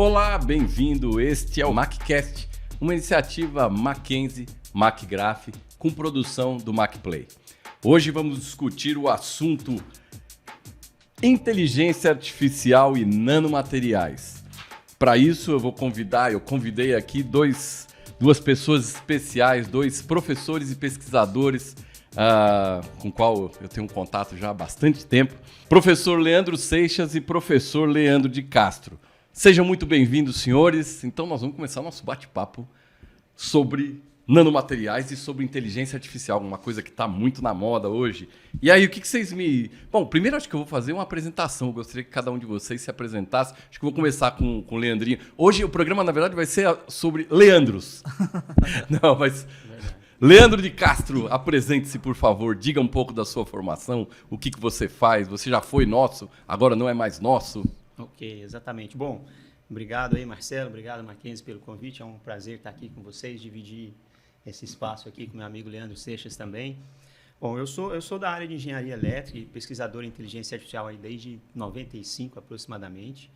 Olá, bem-vindo. Este é o MacCast, uma iniciativa Mackenzie, MacGraph, com produção do MacPlay. Hoje vamos discutir o assunto inteligência artificial e nanomateriais. Para isso eu convidei aqui duas pessoas especiais, dois professores e pesquisadores com qual eu tenho um contato já há bastante tempo, professor Leandro Seixas e professor Leandro de Castro. Sejam muito bem-vindos, senhores. Então nós vamos começar nosso bate-papo sobre nanomateriais e sobre inteligência artificial, uma coisa que está muito na moda hoje. E aí, o que vocês me... Bom, primeiro acho que eu vou fazer uma apresentação. Eu gostaria que cada um de vocês se apresentasse. Acho que eu vou começar com o Leandrinho. Hoje o programa, na verdade, vai ser sobre Leandros. Não, mas... Leandro de Castro, apresente-se, por favor. Diga um pouco da sua formação, o que você faz. Você já foi nosso, agora não é mais nosso. Ok, exatamente. Bom, obrigado aí, Marcelo, obrigado, Mackenzie, pelo convite. É um prazer estar aqui com vocês, dividir esse espaço aqui com meu amigo Leandro Seixas também. Bom, eu sou da área de engenharia elétrica e pesquisador em inteligência artificial aí desde 95 aproximadamente.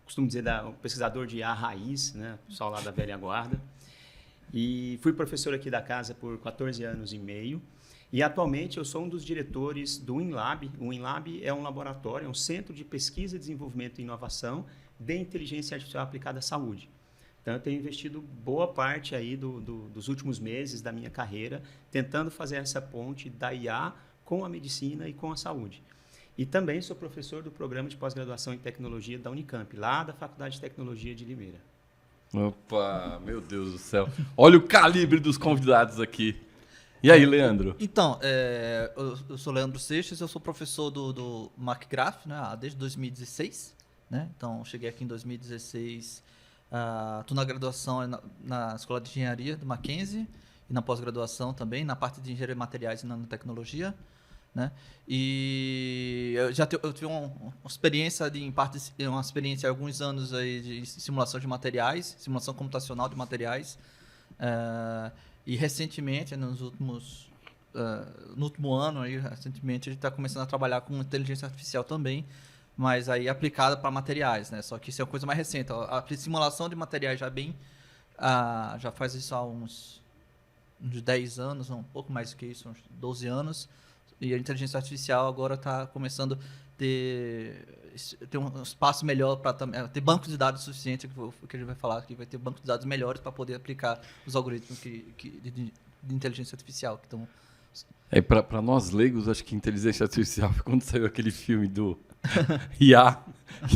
Costumo dizer pesquisador de IA raiz, né, pessoal lá da velha guarda. E fui professor aqui da casa por 14 anos e meio. E atualmente eu sou um dos diretores do WinLab. O WinLab é um laboratório, é um centro de pesquisa, desenvolvimento e inovação de inteligência artificial aplicada à saúde. Então eu tenho investido boa parte aí dos últimos meses da minha carreira tentando fazer essa ponte da IA com a medicina e com a saúde. E também sou professor do programa de pós-graduação em tecnologia da Unicamp, lá da Faculdade de Tecnologia de Limeira. Opa, meu Deus do céu. Olha o calibre dos convidados aqui. E aí, Leandro? Então, eu sou Leandro Seixas, eu sou professor do MacGraph, né, desde 2016. Né? Então, cheguei aqui em 2016, estou na graduação na Escola de Engenharia do Mackenzie e na pós-graduação também, na parte de Engenharia de Materiais e Nanotecnologia. Né? E eu tive uma experiência há alguns anos aí de simulação de materiais, simulação computacional de materiais. E recentemente, no último ano, a gente está começando a trabalhar com inteligência artificial também, mas aí aplicada para materiais, né? Só que isso é uma coisa mais recente. A simulação de materiais já faz isso há uns 10 anos, um pouco mais do que isso, uns 12 anos. E a inteligência artificial agora está começando a ter um espaço melhor para ter bancos de dados suficiente, que a gente vai falar aqui, vai ter bancos de dados melhores para poder aplicar os algoritmos de inteligência artificial. Então, para nós leigos, acho que inteligência artificial foi quando saiu aquele filme do IA,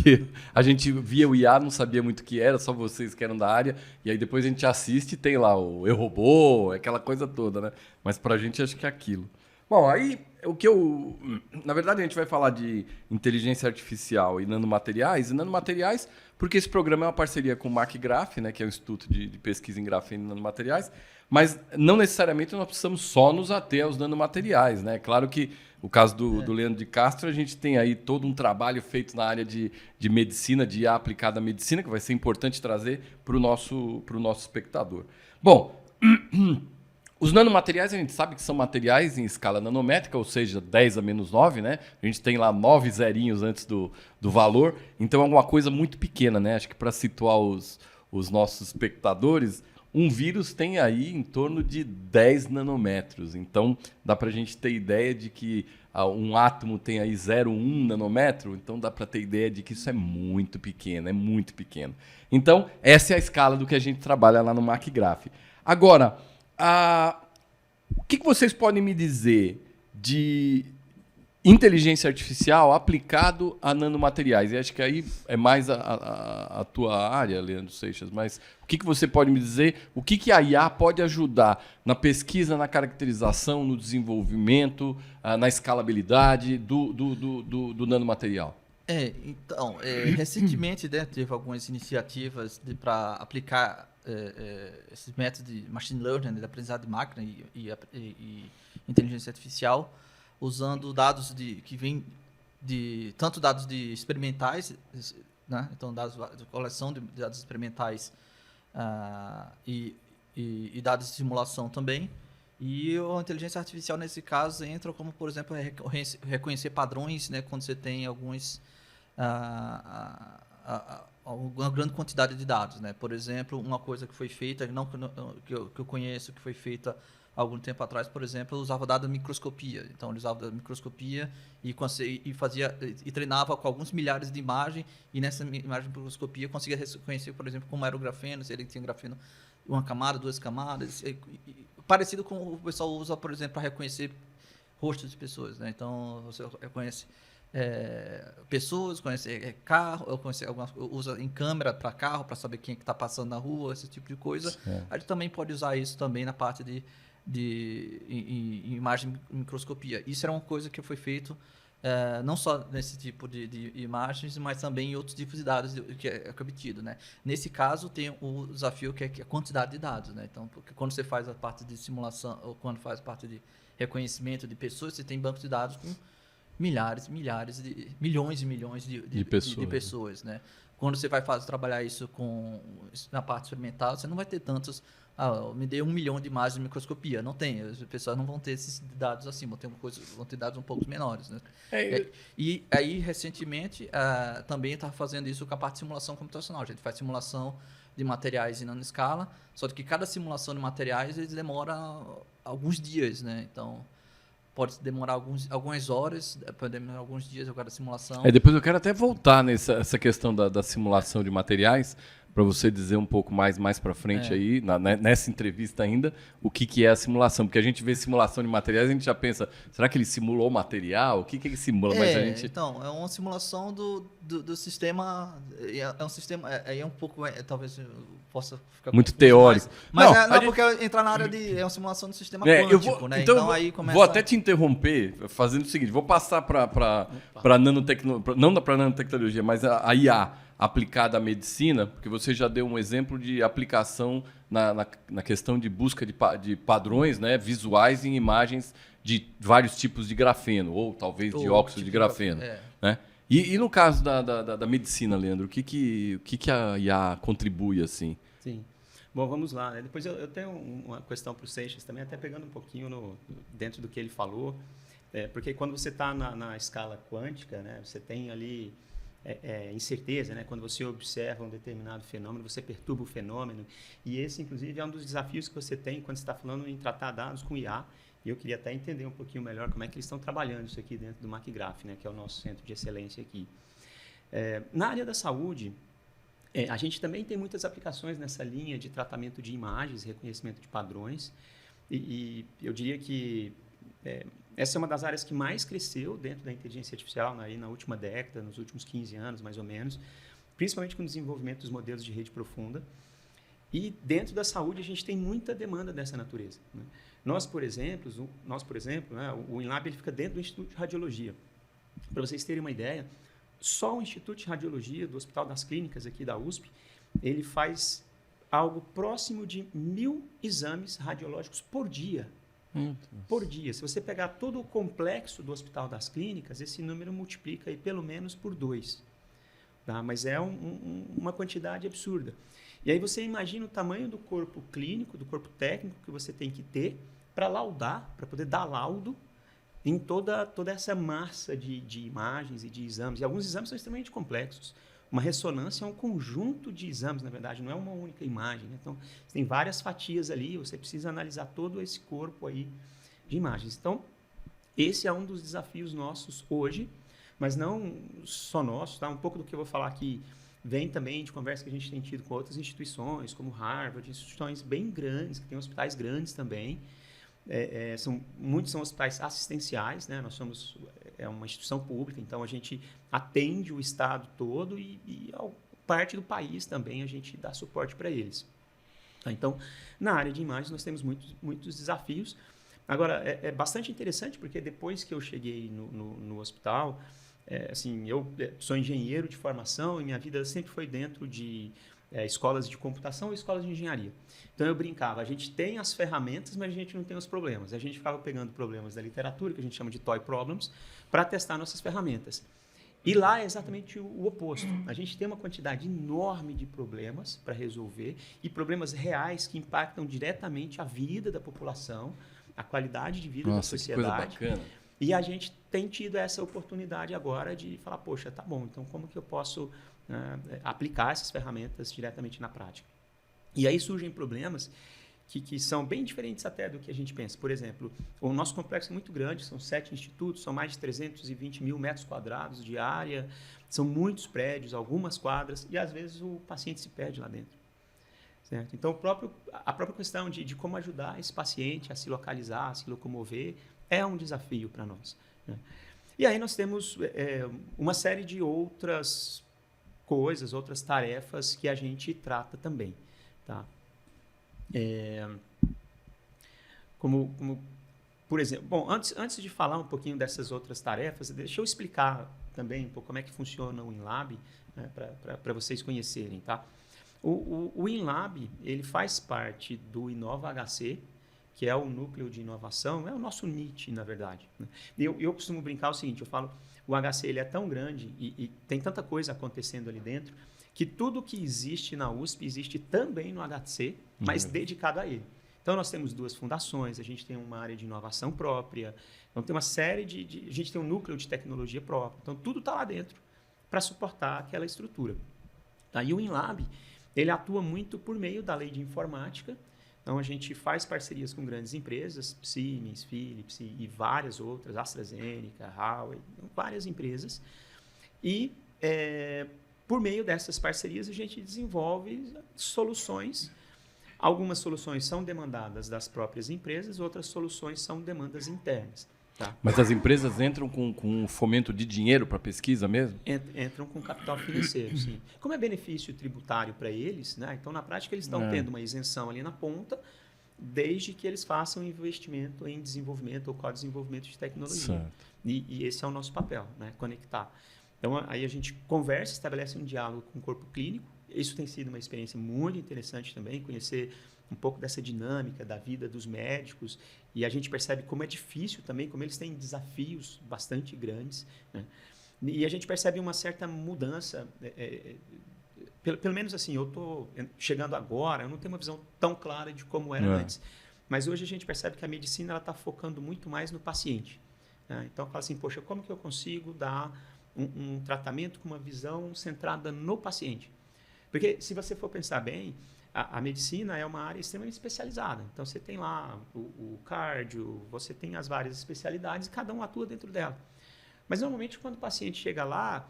que a gente via o IA, não sabia muito o que era, só vocês que eram da área, e aí depois a gente assiste e tem lá o Eu, Robô, aquela coisa toda, né? Mas para a gente acho que é aquilo. Bom, aí na verdade a gente vai falar de inteligência artificial e nanomateriais, porque esse programa é uma parceria com o MacGraph, né, que é o Instituto de Pesquisa em Grafeno e Nanomateriais, mas não necessariamente nós precisamos só nos ater aos nanomateriais, né? Claro que o caso do Leandro de Castro, a gente tem aí todo um trabalho feito na área de medicina, de IA aplicada à medicina, que vai ser importante trazer para o nosso espectador. Bom, os nanomateriais a gente sabe que são materiais em escala nanométrica, ou seja, 10 a menos 9, né? A gente tem lá 9 zerinhos antes do valor, então é alguma coisa muito pequena, né? Acho que para situar os nossos espectadores, um vírus tem aí em torno de 10 nanômetros. Então dá para a gente ter ideia de que um átomo tem aí 0,1 nanômetro, então dá para ter ideia de que isso é muito pequeno, Então essa é a escala do que a gente trabalha lá no MacGraph. Agora, o que vocês podem me dizer de inteligência artificial aplicado a nanomateriais? E acho que aí é mais a tua área, Leandro Seixas, mas o que você pode me dizer? O que a IA pode ajudar na pesquisa, na caracterização, no desenvolvimento, na escalabilidade do nanomaterial? Então, recentemente, né, teve algumas iniciativas para aplicar esses métodos de machine learning, de aprendizado de máquina e inteligência artificial, usando dados que vêm tanto dados de experimentais, né, então dados de coleção de dados experimentais e dados de simulação também. E a inteligência artificial, nesse caso, entra como, por exemplo, reconhecer padrões, né, quando você tem alguns uma grande quantidade de dados, né? Por exemplo, uma coisa que foi feita, não que eu conheço, que foi feita há algum tempo atrás, por exemplo, eu usava dado de microscopia. Então, ele usava microscopia e treinava com alguns milhares de imagens, e nessa imagem de microscopia conseguia reconhecer, por exemplo, como era o grafeno, se ele tinha grafeno uma camada, duas camadas, parecido com o pessoal usa, por exemplo, para reconhecer rostos de pessoas, né? Então, você reconhece pessoas, conhece carro, usa em câmera para carro, para saber quem é que está passando na rua, esse tipo de coisa. A gente também pode usar isso também na parte em imagem microscopia. Isso era uma coisa que foi feito não só nesse tipo de imagens, mas também em outros tipos de dados que é obtido, né? Nesse caso, tem o desafio que é a quantidade de dados, né? Então, porque quando você faz a parte de simulação, ou quando faz a parte de reconhecimento de pessoas, você tem bancos de dados com milhares e milhões de pessoas, né? Quando você vai trabalhar isso na parte experimental, você não vai ter tantos. Me dê 1 milhão de imagens de microscopia. Não tem. As pessoas não vão ter esses dados assim, vão ter dados um pouco menores, né? E aí, recentemente, também está fazendo isso com a parte de simulação computacional. A gente faz simulação de materiais em nanoscala, só que cada simulação de materiais ele demora alguns dias, né? Então, pode demorar algumas horas, pode demorar alguns dias agora a simulação. Depois eu quero até voltar nessa questão da simulação de materiais, para você dizer um pouco mais para frente aí, nessa entrevista ainda, o que é a simulação. Porque a gente vê simulação de materiais, a gente já pensa, será que ele simulou o material? O que ele simula? Mas a gente... Então, é uma simulação do sistema, é um sistema, aí é um pouco, talvez eu possa ficar... Muito teórico. Mas não, porque entrar na área é uma simulação do sistema quântico, né? Então aí vou até te interromper, fazendo o seguinte, vou passar para nanotecnologia, não para nanotecnologia, mas a IA, aplicada à medicina, porque você já deu um exemplo de aplicação na questão de busca de padrões, né, visuais em imagens de vários tipos de grafeno, ou talvez de óxido de grafeno. Né? E no caso da medicina, Leandro, o que a IA contribui assim? Sim. Bom, vamos lá. Né? Depois eu tenho uma questão para o Seixas também, até pegando um pouquinho dentro do que ele falou, porque quando você está na escala quântica, né, você tem ali incerteza, né? Quando você observa um determinado fenômeno, você perturba o fenômeno, e esse, inclusive, é um dos desafios que você tem quando você está falando em tratar dados com IA, e eu queria até entender um pouquinho melhor como é que eles estão trabalhando isso aqui dentro do MacGraph, né? Que é o nosso centro de excelência aqui. Na área da saúde, a gente também tem muitas aplicações nessa linha de tratamento de imagens, reconhecimento de padrões, e eu diria que essa é uma das áreas que mais cresceu dentro da inteligência artificial na última década, nos últimos 15 anos, mais ou menos, principalmente com o desenvolvimento dos modelos de rede profunda. E dentro da saúde, a gente tem muita demanda dessa natureza. Né? Nós, por exemplo, né, o INLAB ele fica dentro do Instituto de Radiologia. Para vocês terem uma ideia, só o Instituto de Radiologia do Hospital das Clínicas aqui da USP, ele faz algo próximo de 1.000 exames radiológicos por dia. Por dia. Se você pegar todo o complexo do Hospital das Clínicas, esse número multiplica aí pelo menos por 2. Tá? Mas é uma quantidade absurda. E aí você imagina o tamanho do corpo clínico, do corpo técnico que você tem que ter para laudar, para poder dar laudo em toda essa massa de imagens e de exames. E alguns exames são extremamente complexos. Uma ressonância é um conjunto de exames, na verdade, não é uma única imagem. Né? Então, você tem várias fatias ali, você precisa analisar todo esse corpo aí de imagens. Então, esse é um dos desafios nossos hoje, mas não só nossos. Tá? Um pouco do que eu vou falar aqui vem também de conversa que a gente tem tido com outras instituições, como Harvard, instituições bem grandes, que têm hospitais grandes também. Muitos são hospitais assistenciais, né? Nós somos uma instituição pública, então a gente atende o estado todo e parte do país também a gente dá suporte para eles. Então, na área de imagens nós temos muitos desafios. Agora, é bastante interessante porque depois que eu cheguei no hospital, eu sou engenheiro de formação e minha vida sempre foi dentro de escolas de computação e escolas de engenharia. Então eu brincava, a gente tem as ferramentas, mas a gente não tem os problemas. A gente ficava pegando problemas da literatura, que a gente chama de toy problems, para testar nossas ferramentas. E lá é exatamente o oposto. A gente tem uma quantidade enorme de problemas para resolver e problemas reais que impactam diretamente a vida da população, a qualidade de vida da sociedade. Que coisa bacana. E a gente tem tido essa oportunidade agora de falar, poxa, tá bom, então como que eu posso né, aplicar essas ferramentas diretamente na prática. E aí surgem problemas que são bem diferentes até do que a gente pensa. Por exemplo, o nosso complexo é muito grande, são 7 institutos, são mais de 320 mil metros quadrados de área, são muitos prédios, algumas quadras, e às vezes o paciente se perde lá dentro. Certo? Então, a própria questão de como ajudar esse paciente a se localizar, a se locomover, é um desafio para nós. Né? E aí nós temos uma série de outras coisas, outras tarefas que a gente trata também. Tá? Por exemplo, bom, antes de falar um pouquinho dessas outras tarefas, deixa eu explicar também um pouco como é que funciona o InLab, né, para vocês conhecerem, tá? O InLab, ele faz parte do Inova HC, que é o núcleo de inovação, é o nosso NIT, na verdade. Né? Eu costumo brincar o seguinte, eu falo, o HC ele é tão grande e tem tanta coisa acontecendo ali dentro, que tudo que existe na USP existe também no HC, mas dedicado a ele. Então, nós temos 2 fundações, a gente tem uma área de inovação própria, então tem uma série a gente tem um núcleo de tecnologia próprio. Então, tudo está lá dentro para suportar aquela estrutura. Tá? E o InLab, ele atua muito por meio da lei de informática. Então, a gente faz parcerias com grandes empresas, Siemens, Philips e várias outras, AstraZeneca, Huawei, várias empresas. E, por meio dessas parcerias, a gente desenvolve soluções. Algumas soluções são demandadas das próprias empresas, outras soluções são demandas internas. Tá? Mas as empresas entram com um fomento de dinheiro para pesquisa mesmo? Entram com capital financeiro, sim. Como é benefício tributário para eles, né? Então, na prática, eles estão tendo uma isenção ali na ponta, desde que eles façam investimento em desenvolvimento ou co-desenvolvimento de tecnologia. E esse é o nosso papel, né? Conectar. Então, aí a gente conversa, estabelece um diálogo com o corpo clínico. Isso tem sido uma experiência muito interessante também, conhecer um pouco dessa dinâmica da vida dos médicos, e a gente percebe como é difícil também, como eles têm desafios bastante grandes, né? E a gente percebe uma certa mudança, pelo menos assim, eu estou chegando agora, eu não tenho uma visão tão clara de como era antes, mas hoje a gente percebe que a medicina está focando muito mais no paciente, né? Então, fala assim, poxa, como que eu consigo dar um tratamento com uma visão centrada no paciente? Porque, se você for pensar bem, a medicina é uma área extremamente especializada. Então, você tem lá o cardio, você tem as várias especialidades e cada um atua dentro dela. Mas, normalmente, quando o paciente chega lá,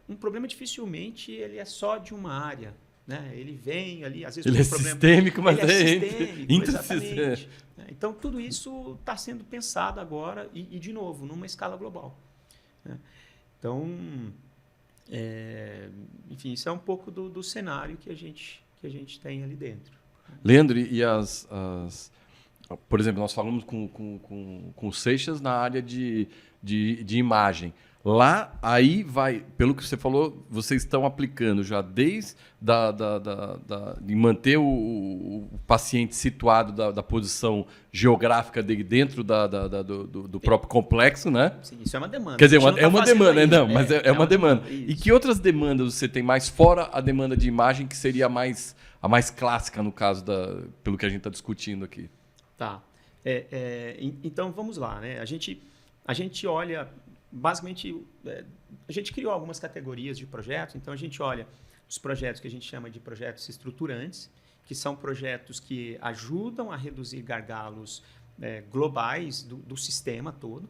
um problema dificilmente ele é só de uma área. Né? Ele vem ali, às vezes... Ele é problema, sistêmico, mas ele é sistêmico, exatamente. Intersistêmico. Então, tudo isso está sendo pensado agora e, de novo, numa escala global. Né? Então... enfim, isso é um pouco do cenário que a gente tem ali dentro. Leandro, por exemplo, nós falamos com o Seixas na área de imagem. Lá, aí vai, pelo que você falou, vocês estão aplicando já desde de manter o paciente situado da posição geográfica dele dentro do próprio complexo, né? Sim, isso é uma demanda. Quer dizer, é uma demanda, ainda, mas é uma demanda. Isso. E que outras demandas você tem mais fora a demanda de imagem, que seria a mais clássica, no caso, pelo que a gente está discutindo aqui? Tá. Então, vamos lá, né? A gente olha... Basicamente, a gente criou algumas categorias de projetos. Então, a gente olha os projetos que a gente chama de projetos estruturantes, que são projetos que ajudam a reduzir gargalos globais do sistema todo,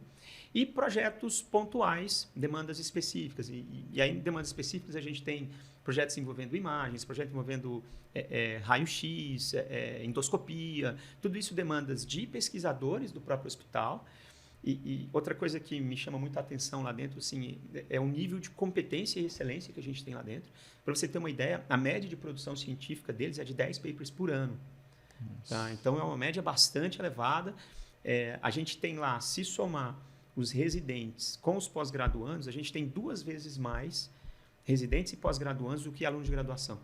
e projetos pontuais, demandas específicas. E aí, em demandas específicas, a gente tem projetos envolvendo imagens, projetos envolvendo raio-x, endoscopia, tudo isso demandas de pesquisadores do próprio hospital. E outra coisa que me chama muita atenção lá dentro, assim, é o nível de competência e excelência que a gente tem lá dentro. Para você ter uma ideia, a média de produção científica deles é de 10 papers por ano. Tá? Então, é uma média bastante elevada. A gente tem lá, se somar os residentes com os pós-graduandos, a gente tem 2 vezes mais residentes e pós-graduandos do que alunos de graduação.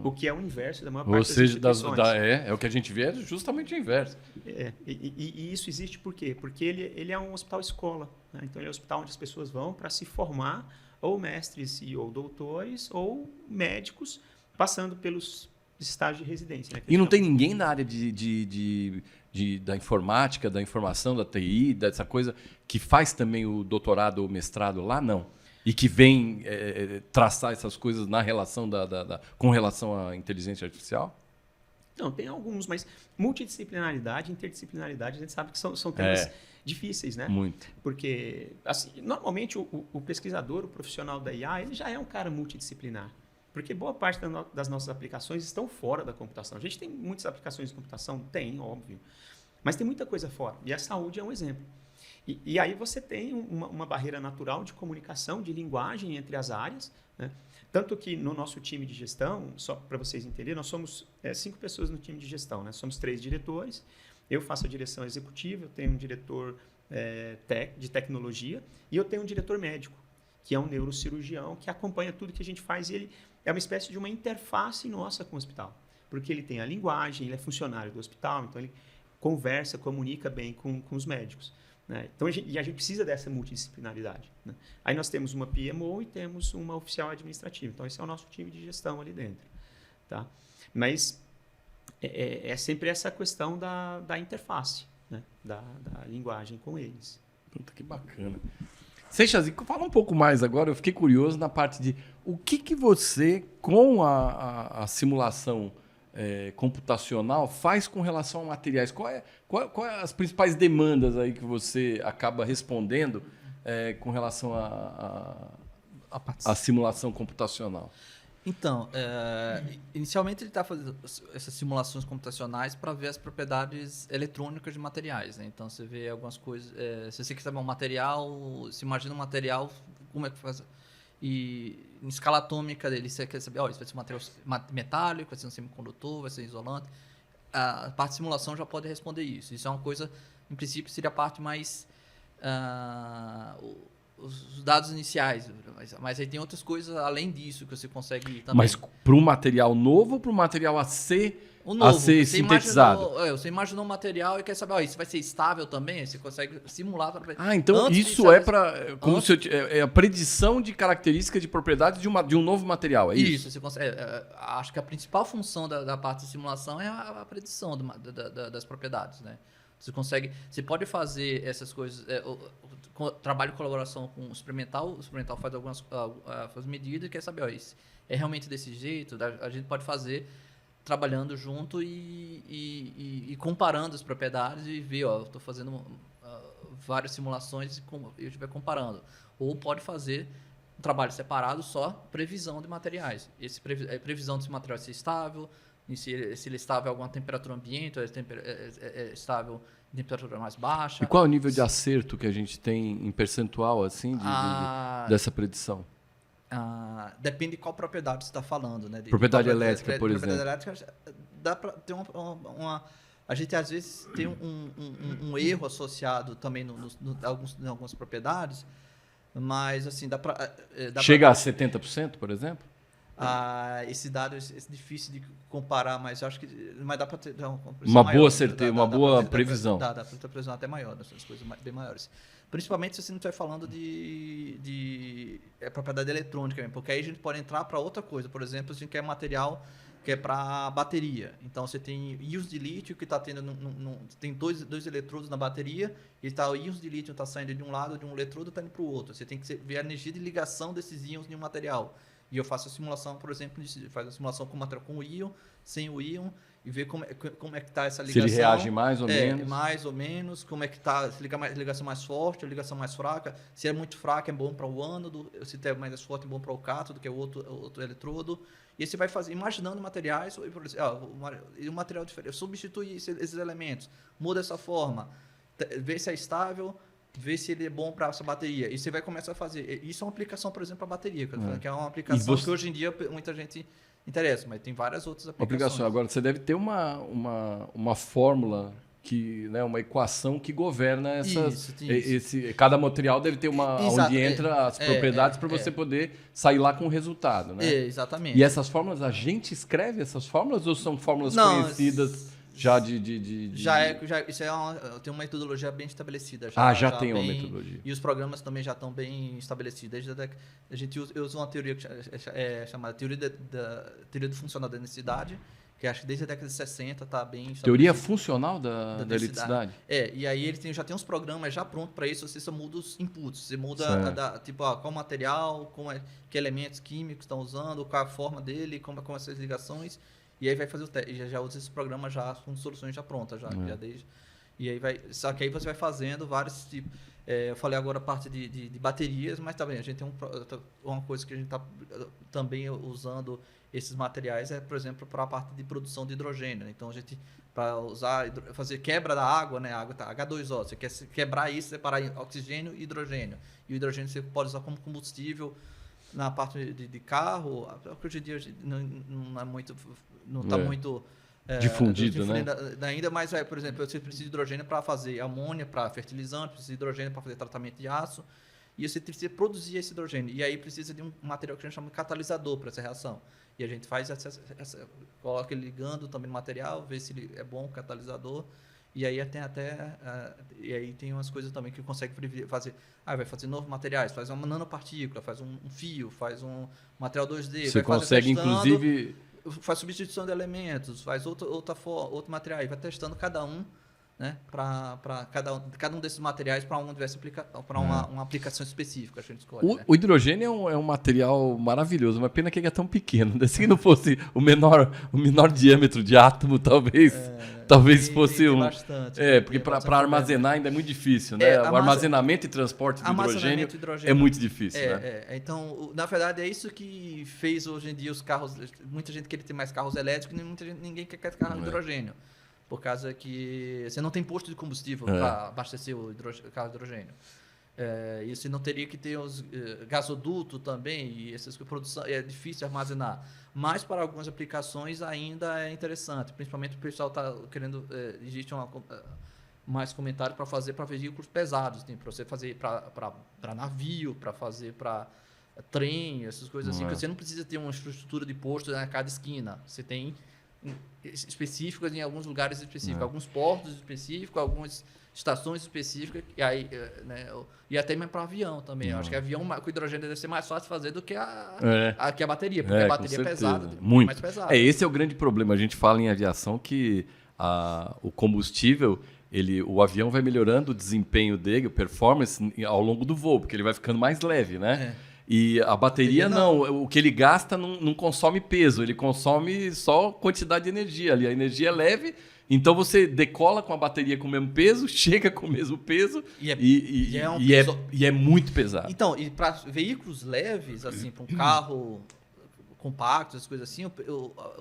O que é o inverso da maior parte das instituições. É o que a gente vê, é justamente o inverso. E isso existe por quê? Porque ele é um hospital-escola. Né? Então, ele é um hospital onde as pessoas vão para se formar, ou mestres ou doutores, ou médicos, passando pelos estágios de residência. Né? E não tem ninguém na área da informática, da informação, da TI, dessa coisa, que faz também o doutorado ou mestrado lá? Não. E que vem traçar essas coisas na relação com relação à inteligência artificial? Não, tem alguns, mas multidisciplinaridade, interdisciplinaridade, a gente sabe que são temas difíceis, né? Muito. Porque, assim, normalmente o pesquisador, o profissional da IA, ele já é um cara multidisciplinar. Porque boa parte das nossas aplicações estão fora da computação. A gente tem muitas aplicações de computação? Tem, óbvio. Mas tem muita coisa fora. E a saúde é um exemplo. E aí você tem uma barreira natural de comunicação, de linguagem entre as áreas, né? Tanto que no nosso time de gestão, só para vocês entenderem, nós somos 5 pessoas no time de gestão, né? Somos 3 diretores, eu faço a direção executiva, eu tenho um diretor de tecnologia e eu tenho um diretor médico, que é um neurocirurgião que acompanha tudo que a gente faz e ele é uma espécie de uma interface nossa com o hospital, porque ele tem a linguagem, ele é funcionário do hospital, então ele conversa, comunica bem com os médicos. Né? Então, a gente precisa dessa multidisciplinaridade. Né? Aí nós temos uma PMO e temos uma oficial administrativa. Então, esse é o nosso time de gestão ali dentro. Tá? Mas é sempre essa questão da interface, né? da linguagem com eles. Puta, que bacana. Seixas, fala um pouco mais agora, eu fiquei curioso na parte de o que você, com a simulação computacional, faz com relação a materiais? Qual é as principais demandas aí que você acaba respondendo com relação à simulação computacional? Então, inicialmente ele está fazendo essas simulações computacionais para ver as propriedades eletrônicas de materiais, né? Então, você vê algumas coisas... se você quer saber um material, se imagina um material, como é que faz... E em escala atômica dele, você quer saber, isso vai ser um material metálico, vai ser um semicondutor, vai ser isolante. A parte de simulação já pode responder isso. Isso é uma coisa, em princípio, seria a parte mais... os dados iniciais. Mas aí tem outras coisas além disso que você consegue também. Mas para um material novo ou para um material a ser sintetizado? Você imaginou um material e quer saber, isso vai ser estável também? Você consegue simular. Então isso é a predição de características, de propriedades de um novo material, é isso? Você consegue, acho que a principal função da parte de simulação é a predição das propriedades, né? Você pode fazer essas coisas, trabalho de colaboração com o experimental faz algumas medidas e quer saber, isso é realmente desse jeito, a gente pode fazer trabalhando junto e comparando as propriedades e ver, eu estou fazendo várias simulações e eu estiver comparando. Ou pode fazer um trabalho separado, só previsão de materiais. Previsão de se o material ser estável, se ele é estável a alguma temperatura ambiente, ou é estável em temperatura mais baixa. E qual é o nível de acerto que a gente tem em percentual assim dessa predição? Depende de qual propriedade você está falando, né? Propriedade elétrica, por exemplo. Propriedade elétrica, dá para ter uma... A gente, às vezes, tem um erro associado também em algumas propriedades, mas, assim, dá para... Chega a 70%, por exemplo? Esse dado é difícil de comparar, mas eu acho que dá para ter uma boa certeza, uma boa previsão. Dá para ter previsão até maior, dessas coisas bem maiores. Principalmente se você não estiver falando de propriedade eletrônica mesmo, porque aí a gente pode entrar para outra coisa. Por exemplo, a gente quer material que é para bateria. Então, você tem íons de lítio que está tendo... tem dois eletrodos na bateria, e o íons de lítio está saindo de um lado de um eletrodo e está indo para o outro. Você tem que ver a energia de ligação desses íons em um material. E eu faço a simulação, por exemplo, faz a simulação com o material com o íon, sem o íon, e ver como é que está essa ligação. Se ele reage mais ou menos. Mais ou menos, como é que está, se ligação mais forte, a ligação mais fraca. Se é muito fraca, é bom para o ânodo, se é mais forte, é bom para o cátodo, que é o outro eletrodo. E você vai imaginando materiais, e um material diferente, substitui esses elementos, muda essa forma, vê se é estável, ver se ele é bom para essa bateria. E você vai começar a fazer. Isso é uma aplicação, por exemplo, para bateria, que é uma aplicação que hoje em dia muita gente interessa, mas tem várias outras aplicações. Agora, você deve ter uma fórmula, uma equação que governa essas. Cada material deve ter onde entra as propriedades para você poder sair lá com o resultado. Né? Exatamente. E essas fórmulas, a gente escreve essas fórmulas ou são fórmulas conhecidas? Isso tem uma metodologia bem estabelecida. Já tem uma metodologia. E os programas também já estão bem estabelecidos. A gente usa uma teoria chamada teoria do funcional da densidade, que acho que desde a década de 60 está bem Teoria estabelecido. funcional da eletricidade. E aí ele já tem uns programas já prontos para isso, você só muda os inputs, você muda tipo, qual material, que elementos químicos estão usando, qual a forma dele, como essas ligações, e aí vai fazer o teste, e já usa esse programa já com soluções já prontas, já desde. E aí só que aí você vai fazendo vários tipos. Eu falei agora a parte de baterias, mas também a gente tem uma coisa que a gente está também usando esses materiais, por exemplo, para a parte de produção de hidrogênio. Então, a gente, para fazer quebra da água, né? A água tá H2O, você quer quebrar isso, separar oxigênio e hidrogênio. E o hidrogênio você pode usar como combustível na parte de carro, que hoje em dia não é muito, não está muito difundido, né? Ainda, mas, por exemplo, você precisa de hidrogênio para fazer amônia, para fertilizante, precisa de hidrogênio para fazer tratamento de aço, e você precisa produzir esse hidrogênio. E aí precisa de um material que a gente chama de catalisador para essa reação. E a gente faz coloca ele ligando também no material, vê se ele é bom catalisador. E aí e aí tem umas coisas também que consegue fazer. Vai fazer novos materiais, faz uma nanopartícula, faz um fio, faz um material 2D. Você consegue, inclusive, faz substituição de elementos, faz outro material, e vai testando cada um, né, para cada um desses materiais para uma aplicação específica, a gente escolhe. O hidrogênio é um material maravilhoso, mas pena que ele é tão pequeno. Se não fosse o menor diâmetro de átomo, talvez fosse um. Bastante, porque para armazenar ainda é muito difícil, né? O armazenamento e transporte do hidrogênio é muito difícil, né? Então, na verdade, é isso que fez hoje em dia os carros. Muita gente quer ter mais carros elétricos e ninguém quer carro de hidrogênio. Por causa que você não tem posto de combustível para abastecer o carro de hidrogênio. E você não teria que ter os gasoduto também, e essas produção é difícil armazenar. Mas para algumas aplicações ainda é interessante, principalmente o pessoal está querendo, existe mais comentário para fazer para veículos pesados, para você fazer para navio, para fazer para trem, essas coisas assim, que você não precisa ter uma estrutura de posto na cada esquina, você tem específicas em alguns lugares específicos, alguns portos específicos, algumas estações específicas, e até mesmo para avião também. Eu acho que avião com hidrogênio deve ser mais fácil de fazer do que a bateria, porque a bateria é pesada, muito mais pesada. Esse é o grande problema. A gente fala em aviação que o combustível, o avião vai melhorando o desempenho dele, a performance ao longo do voo, porque ele vai ficando mais leve, né? E a bateria não. O que ele gasta não consome peso, ele consome só quantidade de energia ali. A energia é leve, então você decola com a bateria com o mesmo peso, chega com o mesmo peso e é muito pesado. Então, e para veículos leves, assim, para um carro compacto, essas coisas assim,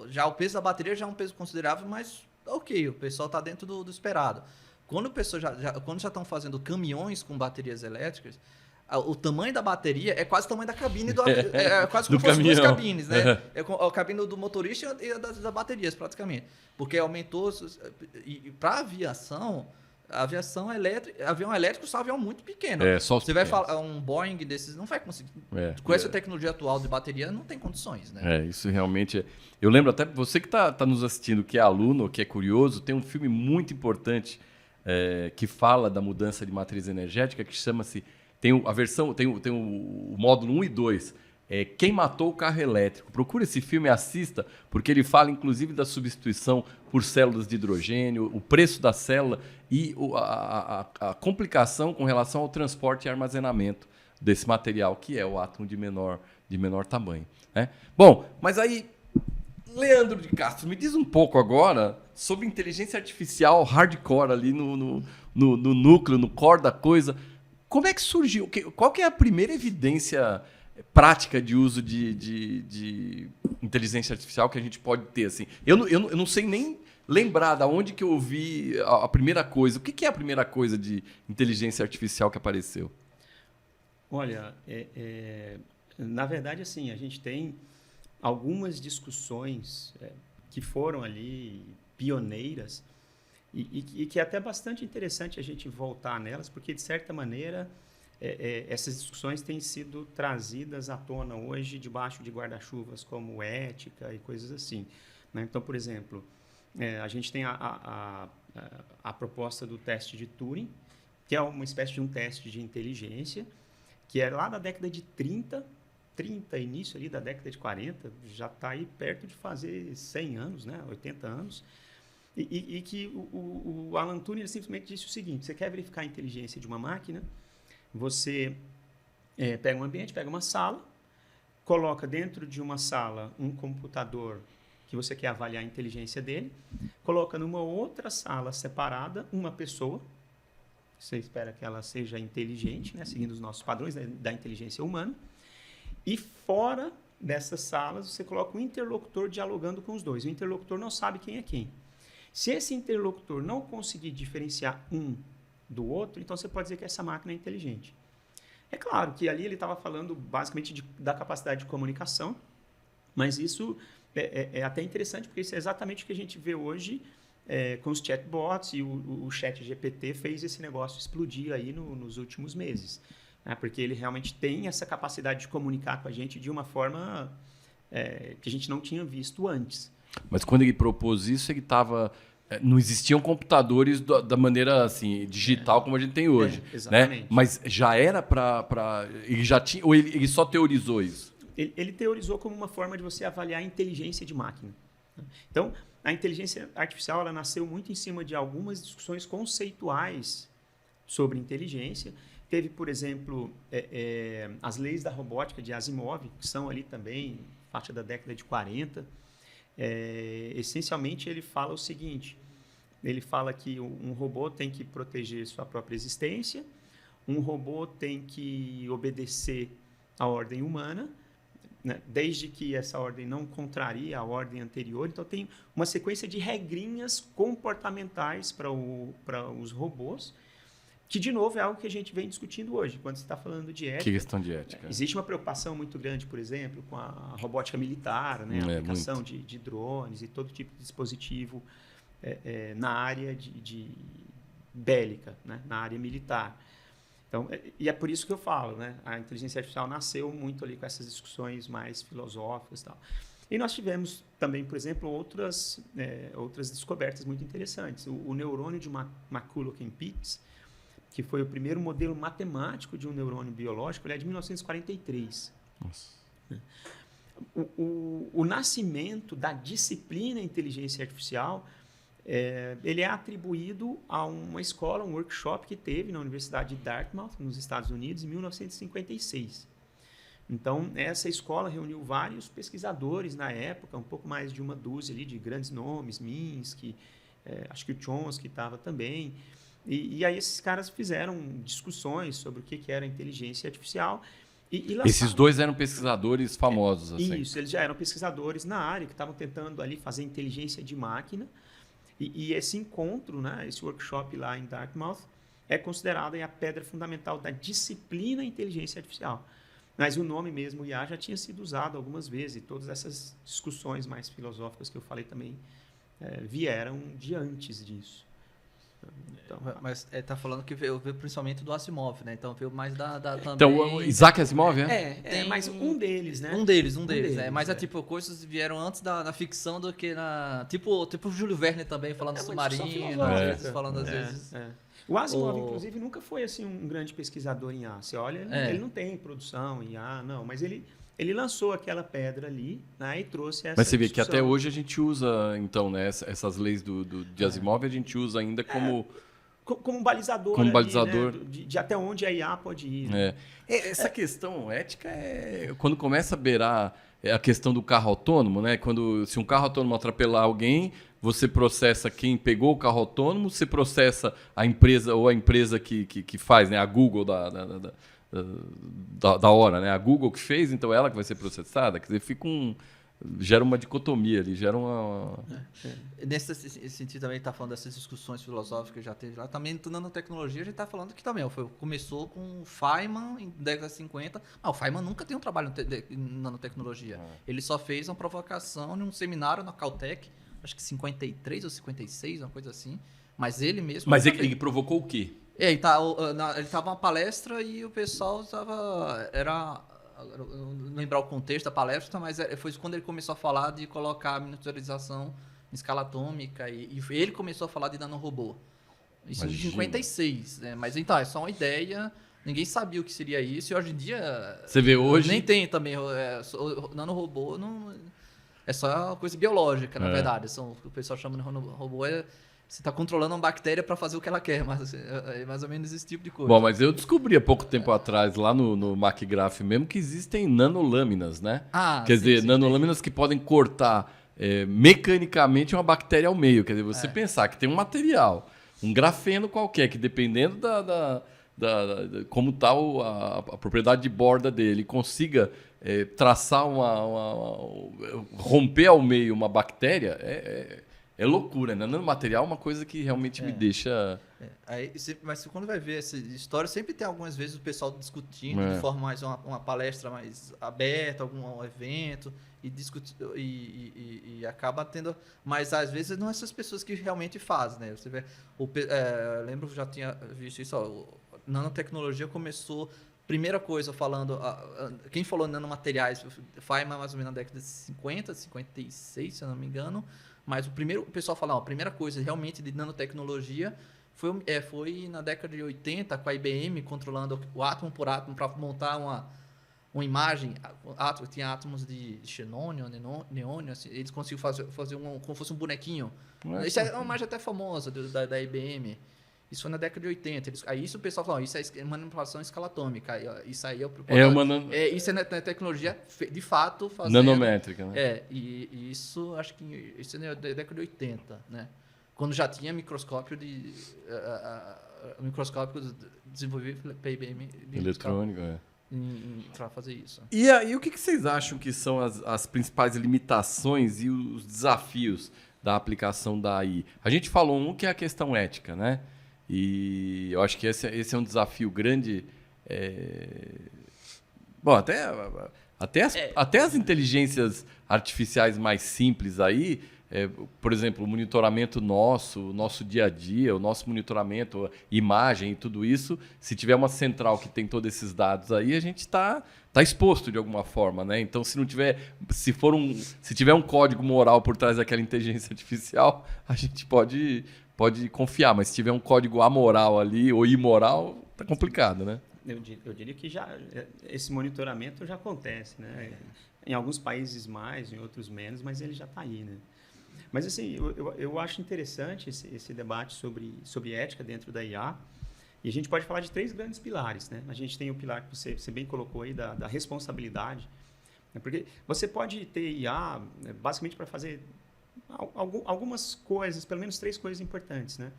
já o peso da bateria já é um peso considerável, mas ok, o pessoal está dentro do esperado. Quando o pessoal quando já estão fazendo caminhões com baterias elétricas, o tamanho da bateria é quase o tamanho da cabine é quase como se fossem duas cabines, né? É a cabine do motorista e das baterias, praticamente. Porque aumentou. E para aviação elétrica, avião elétrico só avião muito pequeno. Você vai falar, um Boeing desses não vai conseguir. Com essa tecnologia atual de bateria, não tem condições, né? Isso realmente é. Eu lembro até, você que está nos assistindo, que é aluno, que é curioso, tem um filme muito importante que fala da mudança de matriz energética, que chama-se. Tem o módulo 1 e 2. Quem Matou o Carro Elétrico. Procure esse filme e assista, porque ele fala, inclusive, da substituição por células de hidrogênio, o preço da célula e a complicação com relação ao transporte e armazenamento desse material, que é o átomo de menor tamanho. Né? Bom, mas aí, Leandro de Castro, me diz um pouco agora sobre inteligência artificial hardcore ali no núcleo, no core da coisa. Como é que surgiu? Qual que é a primeira evidência prática de uso de inteligência artificial que a gente pode ter? Assim? Eu não sei nem lembrar de onde que eu ouvi a primeira coisa. O que é a primeira coisa de inteligência artificial que apareceu? Olha, na verdade, assim, a gente tem algumas discussões que foram ali pioneiras, e que é até bastante interessante a gente voltar nelas, porque, de certa maneira, essas discussões têm sido trazidas à tona hoje debaixo de guarda-chuvas como ética e coisas assim. Né? Então, por exemplo, a gente tem a proposta do teste de Turing, que é uma espécie de um teste de inteligência, que é lá da década de 30, 30, início ali da década de 40, já está aí perto de fazer 100 anos, né? 80 anos. E que o Alan Turing ele simplesmente disse o seguinte: você quer verificar a inteligência de uma máquina, você pega um ambiente, pega uma sala, coloca dentro de uma sala um computador que você quer avaliar a inteligência dele, coloca numa outra sala separada uma pessoa, você espera que ela seja inteligente, né, seguindo os nossos padrões da inteligência humana, e fora dessas salas você coloca um interlocutor dialogando com os dois. O interlocutor não sabe quem é quem. Se esse interlocutor não conseguir diferenciar um do outro, então você pode dizer que essa máquina é inteligente. É claro que ali ele estava falando basicamente da capacidade de comunicação, mas isso é até interessante, porque isso é exatamente o que a gente vê hoje com os chatbots, e o ChatGPT fez esse negócio explodir aí nos últimos meses, né? Porque ele realmente tem essa capacidade de comunicar com a gente de uma forma que a gente não tinha visto antes. Mas quando ele propôs isso, ele estava... Não existiam computadores da maneira assim, digital como a gente tem hoje. Exatamente. Né? Mas já era para... Ele já tinha... Ou ele só teorizou isso? Ele teorizou como uma forma de você avaliar a inteligência de máquina. Então, a inteligência artificial ela nasceu muito em cima de algumas discussões conceituais sobre inteligência. Teve, por exemplo, as leis da robótica de Asimov, que são ali também, faixa da década de 40. Essencialmente, ele fala o seguinte: ele fala que um robô tem que proteger sua própria existência, um robô tem que obedecer à ordem humana, né, desde que essa ordem não contrarie a ordem anterior. Então, tem uma sequência de regrinhas comportamentais para os robôs, que, de novo, é algo que a gente vem discutindo hoje, quando você está falando de ética. Que questão de ética. Existe uma preocupação muito grande, por exemplo, com a robótica militar, né? A aplicação de drones e todo tipo de dispositivo na área de bélica, né? Na área militar. Então, e é por isso que eu falo, né? A inteligência artificial nasceu muito ali com essas discussões mais filosóficas e tal. E nós tivemos também, por exemplo, outras descobertas muito interessantes. O neurônio de McCulloch-Pitts, que foi o primeiro modelo matemático de um neurônio biológico, ele é de 1943. Nossa. O nascimento da disciplina inteligência artificial, ele é atribuído a uma escola, um workshop que teve na Universidade de Dartmouth, nos Estados Unidos, em 1956. Então, essa escola reuniu vários pesquisadores na época, um pouco mais de uma dúzia ali de grandes nomes, Minsky, acho que o Chomsky estava também. E aí esses caras fizeram discussões sobre o que era inteligência artificial. E esses dois eram pesquisadores famosos. Assim. Isso, eles já eram pesquisadores na área, que estavam tentando ali fazer inteligência de máquina. E esse encontro, né, esse workshop lá em Dartmouth, é considerado a pedra fundamental da disciplina inteligência artificial. Mas o nome mesmo, IA, já tinha sido usado algumas vezes, e todas essas discussões mais filosóficas que eu falei também vieram de antes disso. Então, mas tá falando que veio principalmente do Asimov, né? Então veio mais também... Então, Isaac Asimov, mas um deles, né? Um deles. Mas tipo, coisas vieram antes da ficção do que na... Tipo o Júlio Verne também, falando do submarino, falando às vezes... O Asimov, inclusive, nunca foi assim um grande pesquisador em IA. Você olha, ele não tem produção em IA, não, mas ele lançou aquela pedra ali, né, e trouxe essa Mas você vê discussão. que até hoje a gente usa, então, né, essas leis de Asimov, a gente usa ainda como um balizador, como balizador. Ali, né, de até onde a IA pode ir. Né? Essa questão ética quando começa a beirar a questão do carro autônomo, né? Se um carro autônomo atropelar alguém, você processa quem pegou o carro autônomo, você processa a empresa ou a empresa que faz, né? A Google da hora, né? A Google que fez, então ela que vai ser processada. Quer dizer, gera uma dicotomia ali, gera uma... Nesse sentido também está falando dessas discussões filosóficas que já teve lá. Também na nanotecnologia a gente está falando que também começou com o Feynman em década de 50. O Feynman nunca tem um trabalho em nanotecnologia. Ele só fez uma provocação em um seminário na Caltech, acho que 53 ou 56, uma coisa assim. Mas ele mesmo... Mas ele provocou o quê? Ele estava numa palestra e o pessoal estava... Eu não lembrar o contexto da palestra, mas foi quando ele começou a falar de colocar a miniaturização em escala atômica e ele começou a falar de nanorobô. Isso em 56, né? Mas então, é só uma ideia Ninguém sabia o que seria isso e hoje em dia Você vê hoje... nem tem também. Nanorobô não é só coisa biológica, na verdade. O pessoal chama de nanorobô você está controlando uma bactéria para fazer o que ela quer, mas é mais ou menos esse tipo de coisa. Bom, mas eu descobri há pouco tempo atrás, lá no MacGraph mesmo, que existem nanolâminas, né? Quer dizer, nanolâminas que podem cortar mecanicamente uma bactéria ao meio. Quer dizer, você pensar que tem um material, um grafeno qualquer, que dependendo como está a propriedade de borda dele, consiga traçar romper ao meio uma bactéria, é loucura, né? Nanomaterial é uma coisa que realmente me deixa... Mas quando vai ver essa história, sempre tem algumas vezes o pessoal discutindo de forma mais uma palestra mais aberta, algum evento, e acaba tendo... Mas às vezes não essas pessoas que realmente fazem, né? Você vê, eu lembro que já tinha visto isso, nanotecnologia começou... Primeira coisa, falando... Quem falou nanomateriais faz mais ou menos na década de 50, 56, se eu não me engano. Mas o pessoal fala, a primeira coisa realmente de nanotecnologia foi na década de 80, com a IBM controlando o átomo por átomo para montar uma imagem. Tinha átomos de xenônio, neônio, assim, eles conseguiam fazer como fosse um bonequinho. Isso é uma imagem até famosa da IBM. Isso foi na década de 80. Isso o pessoal falou, isso é manipulação em escala atômica. Isso aí isso é tecnologia, de fato, fazendo... Nanométrica, né? E isso, acho que isso é na década de 80, né? Quando já tinha microscópio desenvolvido para IBM... Eletrônico, para fazer isso. E aí, o que vocês acham que são as principais limitações e os desafios da aplicação da AI? A gente falou que é a questão ética, né? E eu acho que esse é um desafio grande. Bom, até as inteligências artificiais mais simples aí, por exemplo, o monitoramento nosso dia a dia, o nosso monitoramento, imagem e tudo isso, se tiver uma central que tem todos esses dados aí, a gente está exposto de alguma forma, né? Então, se tiver um código moral por trás daquela inteligência artificial, a gente pode confiar, mas se tiver um código amoral ali ou imoral, tá complicado, né? Eu diria que esse monitoramento já acontece, né? Em alguns países mais, em outros menos, mas ele já está aí, né? Mas assim, eu acho interessante esse debate sobre ética dentro da IA, e a gente pode falar de 3 grandes pilares, né? A gente tem o pilar que você bem colocou aí da responsabilidade, né? Porque você pode ter IA basicamente para fazer algumas coisas, pelo menos 3 coisas importantes, né?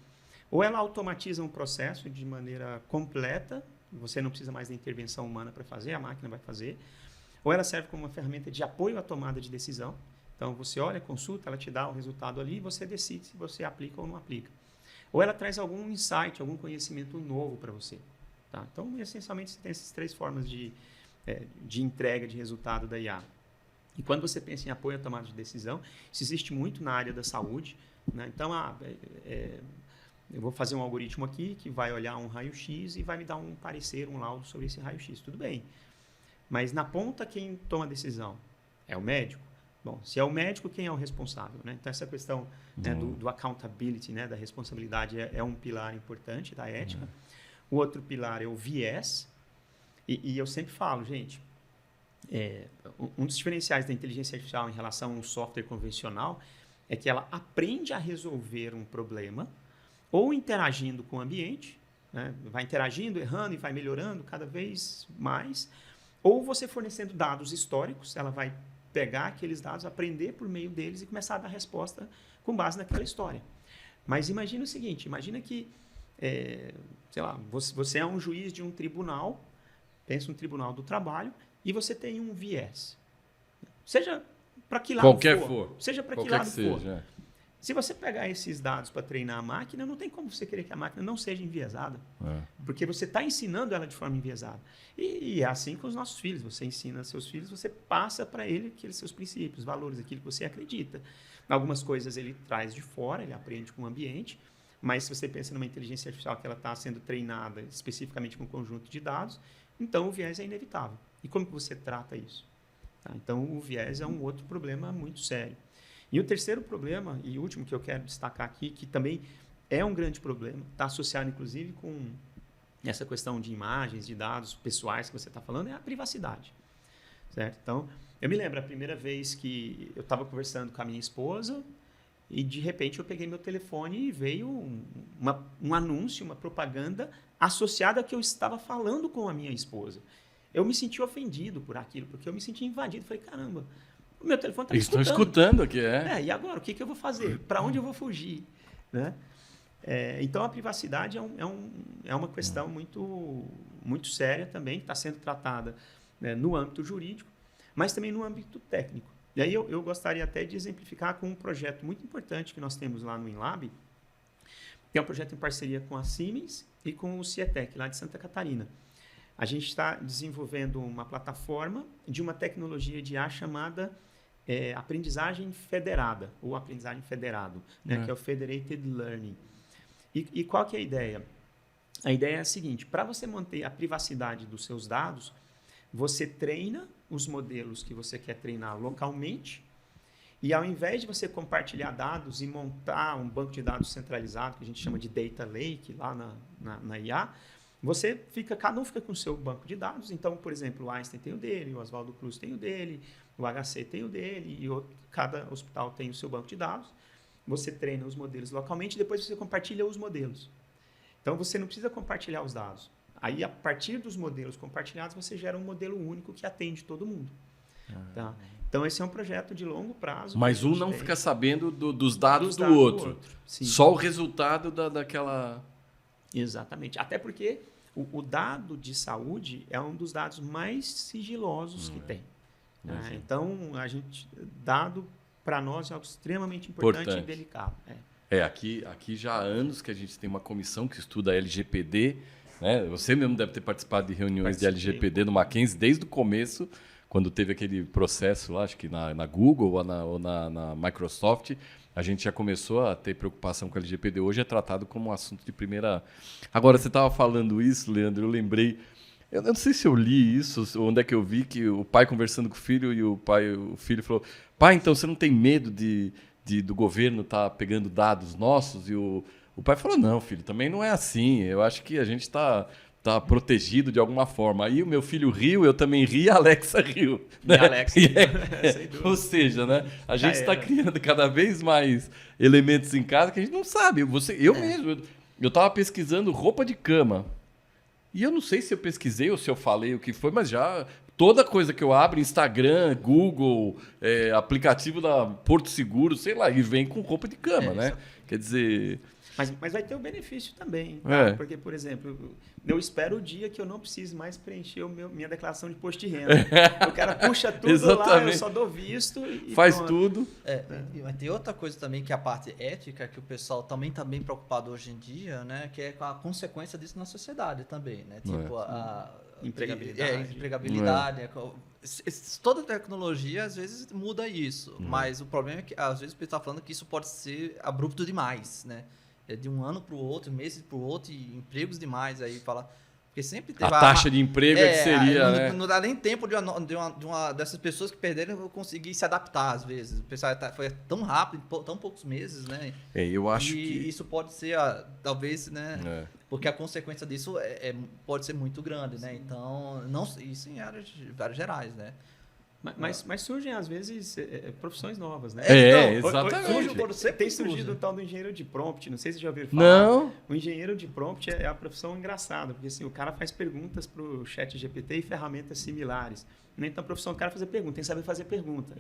Ou ela automatiza um processo de maneira completa, você não precisa mais da intervenção humana para fazer, a máquina vai fazer. Ou ela serve como uma ferramenta de apoio à tomada de decisão. Então, você olha, consulta, ela te dá o resultado ali e você decide se você aplica ou não aplica. Ou ela traz algum insight, algum conhecimento novo para você. Tá? Então, essencialmente, você tem essas 3 formas de entrega de resultado da IA. E quando você pensa em apoio à tomada de decisão, isso existe muito na área da saúde, né? Então, eu vou fazer um algoritmo aqui que vai olhar um raio-x e vai me dar um parecer, um laudo sobre esse raio-x. Tudo bem. Mas na ponta, quem toma a decisão? É o médico? Bom, se é o médico, quem é o responsável, né? Então, essa questão, né, do accountability, né, da responsabilidade, é um pilar importante da ética. O outro pilar é o viés. E eu sempre falo, gente... um dos diferenciais da inteligência artificial em relação a um software convencional é que ela aprende a resolver um problema ou interagindo com o ambiente, né? Vai interagindo, errando e vai melhorando cada vez mais, ou você fornecendo dados históricos, ela vai pegar aqueles dados, aprender por meio deles e começar a dar resposta com base naquela história. Mas imagina o seguinte, imagina que, sei lá, você é um juiz de um tribunal, pensa um tribunal do trabalho, e você tem um viés. Seja para que lado for. Seja para que lado for. Se você pegar esses dados para treinar a máquina, não tem como você querer que a máquina não seja enviesada. Porque você está ensinando ela de forma enviesada. E é assim com os nossos filhos. Você ensina seus filhos, você passa para ele aqueles seus princípios, valores, aquilo que você acredita. Algumas coisas ele traz de fora, ele aprende com o ambiente. Mas se você pensa numa inteligência artificial que ela está sendo treinada especificamente com um conjunto de dados, então o viés é inevitável. E como que você trata isso? Tá? Então, o viés é um outro problema muito sério. E o terceiro problema, e o último que eu quero destacar aqui, que também é um grande problema, está associado, inclusive, com essa questão de imagens, de dados pessoais que você está falando, é a privacidade. Certo? Então, eu me lembro a primeira vez que eu estava conversando com a minha esposa e, de repente, eu peguei meu telefone e veio um anúncio, uma propaganda associada a que eu estava falando com a minha esposa. Eu me senti ofendido por aquilo, porque eu me senti invadido. Falei, caramba, o meu telefone está me escutando. Estão escutando aqui, E agora? O que eu vou fazer? Para onde eu vou fugir? Né? Então, a privacidade é uma questão muito, muito séria também, que está sendo tratada, né, no âmbito jurídico, mas também no âmbito técnico. E aí eu gostaria até de exemplificar com um projeto muito importante que nós temos lá no InLab, que é um projeto em parceria com a Siemens e com o Cietec, lá de Santa Catarina. A gente está desenvolvendo uma plataforma de uma tecnologia de IA chamada aprendizagem federada, ou aprendizagem federado, né, que é o Federated Learning. E qual que é a ideia? A ideia é a seguinte: para você manter a privacidade dos seus dados, você treina os modelos que você quer treinar localmente, e ao invés de você compartilhar dados e montar um banco de dados centralizado, que a gente chama de Data Lake, lá na IA, cada um fica com o seu banco de dados. Então, por exemplo, o Einstein tem o dele, o Oswaldo Cruz tem o dele, o HC tem o dele, e cada hospital tem o seu banco de dados. Você treina os modelos localmente e depois você compartilha os modelos. Então, você não precisa compartilhar os dados. Aí, a partir dos modelos compartilhados, você gera um modelo único que atende todo mundo. Tá? Então, esse é um projeto de longo prazo. Mas um não fica sabendo dos dados do outro. Só o resultado daquela... Exatamente. Até porque o dado de saúde é um dos dados mais sigilosos que tem. Então, dado para nós é algo extremamente importante e delicado. Aqui já há anos que a gente tem uma comissão que estuda a LGPD, né? Você mesmo deve ter participado de reuniões de LGPD no Mackenzie desde o começo, quando teve aquele processo lá, acho que na Google ou na Microsoft. A gente já começou a ter preocupação com a LGPD. Hoje é tratado como um assunto de primeira... Agora, você estava falando isso, Leandro, eu lembrei... Eu não sei se eu li isso, onde é que eu vi que o pai conversando com o filho e o filho falou: pai, então você não tem medo do governo estar pegando dados nossos? E o pai falou: não, filho, também não é assim. Eu acho que a gente está protegido de alguma forma. Aí o meu filho riu, eu também ri, a Alexa riu. Né? Alexa, ou seja, né, a gente está criando cada vez mais elementos em casa que a gente não sabe. Eu mesmo, eu estava pesquisando roupa de cama. E eu não sei se eu pesquisei ou se eu falei o que foi, mas já toda coisa que eu abro, Instagram, Google, aplicativo da Porto Seguro, sei lá, e vem com roupa de cama, né? Quer dizer... Mas vai ter o benefício também, tá? Porque, por exemplo, eu espero o dia que eu não preciso mais preencher minha declaração de imposto de renda. O cara puxa tudo lá, eu só dou visto e faz pronto. Tudo. Mas tem outra coisa também, que é a parte ética, que o pessoal também está bem preocupado hoje em dia, né? Que é com a consequência disso na sociedade também, né? Tipo, a empregabilidade. Empregabilidade. Toda tecnologia, às vezes, muda isso. Mas o problema é que, às vezes, o pessoal está falando que isso pode ser abrupto demais, né? De um ano para o outro, meses para o outro, e empregos demais. Aí fala... Porque sempre teve a taxa de emprego que seria, né? Não dá nem tempo de uma dessas pessoas que perderam conseguir se adaptar, às vezes. O pessoal foi tão rápido, em tão poucos meses, né? Eu acho que... isso pode ser, talvez, né? Porque a consequência disso pode ser muito grande, né? Então, isso em áreas gerais, né? Mas surgem, às vezes, profissões novas, né? Exatamente. Tem surgido o tal do engenheiro de prompt, não sei se você já ouviram falar. Não. O engenheiro de prompt é a profissão engraçada, porque assim, o cara faz perguntas para o chat GPT e ferramentas similares. Então, a profissão do cara é fazer pergunta, tem que saber fazer pergunta.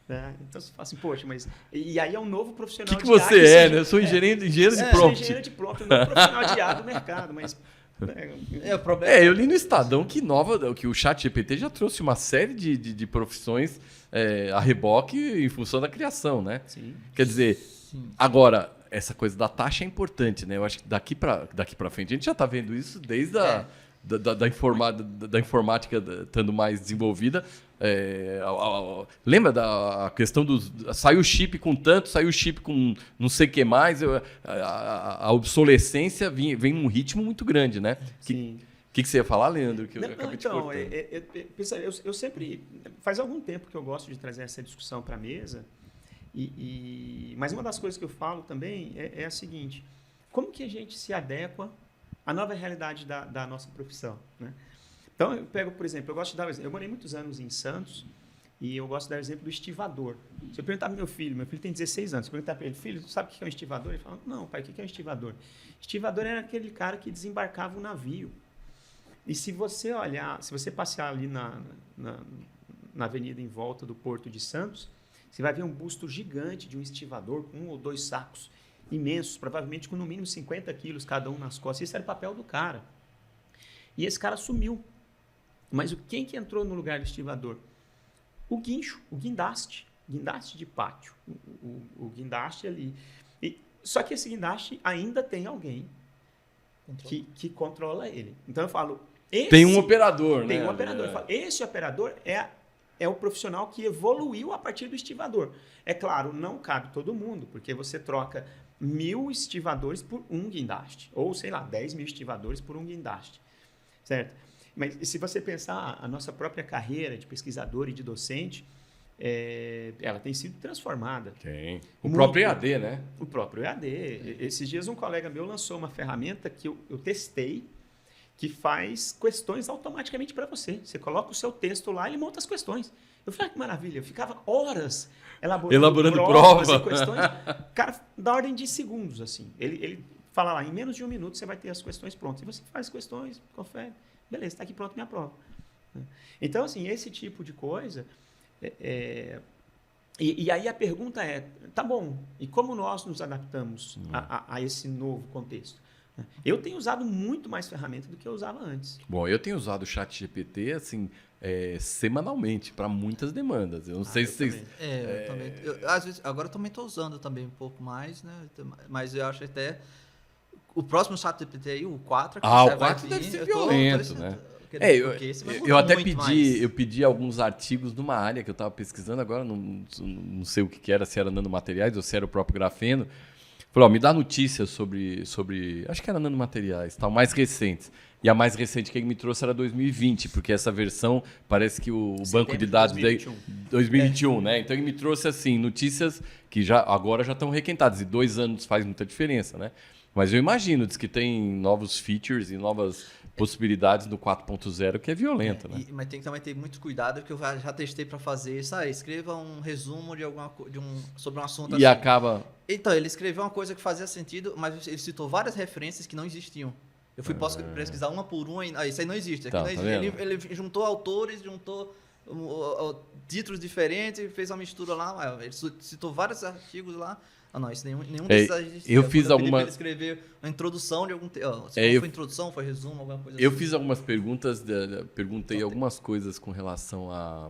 Né? Então, você fala assim, poxa, mas... E aí é um novo profissional de IA. O que você é, né? Eu sou engenheiro de prompt. Eu sou engenheiro de prompt, um novo profissional de IA do mercado, mas... eu li no Estadão que o ChatGPT já trouxe uma série de profissões a reboque em função da criação, né? Sim. Quer dizer, agora, essa coisa da taxa é importante, né? Eu acho que daqui para frente, a gente já está vendo isso desde da informática estando mais desenvolvida. Lembra da questão saiu o chip com tanto, saiu o chip com não sei o que mais, a obsolescência vem num ritmo muito grande, né? Sim. O que você ia falar, Leandro? Eu sempre... Faz algum tempo que eu gosto de trazer essa discussão para a mesa, mas uma das coisas que eu falo também é a seguinte: como que a gente se adequa a nova realidade da nossa profissão, né? Então, eu pego, por exemplo, eu gosto de dar um exemplo. Eu morei muitos anos em Santos e eu gosto de dar o exemplo do estivador. Se eu perguntar para meu filho tem 16 anos, se eu perguntar para ele, filho, tu sabe o que é um estivador? Ele fala, não, pai, o que é um estivador? Estivador era aquele cara que desembarcava o navio. E se você olhar, se você passear ali na avenida em volta do Porto de Santos, você vai ver um busto gigante de um estivador com 1 ou 2 sacos imensos, provavelmente com no mínimo 50 quilos cada um nas costas. Esse era o papel do cara. E esse cara sumiu. Mas quem que entrou no lugar do estivador? O guincho, o guindaste de pátio, o guindaste ali. Só que esse guindaste ainda tem alguém que controla ele. Então eu falo... Tem um operador, né? Tem um operador. Eu falo, esse operador é o profissional que evoluiu a partir do estivador. É claro, não cabe todo mundo, porque você troca 1.000 estivadores por um guindaste. Ou, sei lá, 10.000 estivadores por um guindaste. Certo? Mas se você pensar a nossa própria carreira de pesquisador e de docente, ela tem sido transformada. Tem. O próprio EAD, né? O próprio EAD. Esses dias um colega meu lançou uma ferramenta que eu testei, que faz questões automaticamente para você. Você coloca o seu texto lá e ele monta as questões. Eu falei, que maravilha. Eu ficava horas elaborando provas e questões. Cara, da ordem de segundos, assim. Ele fala lá, em menos de 1 minuto você vai ter as questões prontas. E você faz questões, confere. Beleza, está aqui pronto minha prova. Então, assim, esse tipo de coisa... E aí a pergunta é, tá bom, e como nós nos adaptamos a esse novo contexto? Eu tenho usado muito mais ferramenta do que eu usava antes. Bom, eu tenho usado o ChatGPT, assim, semanalmente, para muitas demandas. Eu não sei se vocês... Eu também. Às vezes, agora eu também estou usando também um pouco mais, né? Mas eu acho até... O próximo ChatGPT aí, o 4... o 4 deve ser violento, né? Eu até pedi alguns artigos numa área que eu estava pesquisando, agora não sei o que era, se era nanomateriais ou se era o próprio grafeno. Falei, me dá notícias sobre acho que era nanomateriais, tal, mais recentes. E a mais recente que ele me trouxe era 2020, porque essa versão parece que o banco de dados 2021, né? Então ele me trouxe assim notícias que agora já estão requentadas, e 2 anos faz muita diferença, né? Mas eu imagino, diz que tem novos features e novas possibilidades do 4.0 que é violenta, né? Mas tem que também ter muito cuidado, porque eu já testei para fazer isso. Escreva um resumo sobre um assunto assim. E acaba... Então, ele escreveu uma coisa que fazia sentido, mas ele citou várias referências que não existiam. Eu fui pesquisar uma por uma, isso aí não existe. Aqui não existe. Ele juntou autores, juntou títulos diferentes, fez uma mistura lá. Ele citou vários artigos lá. Não, isso nenhum desses existia. Eu fiz alguma... Ele escreveu a introdução de algum... foi introdução, foi resumo, alguma coisa eu fiz algumas perguntas, perguntei algumas coisas com relação a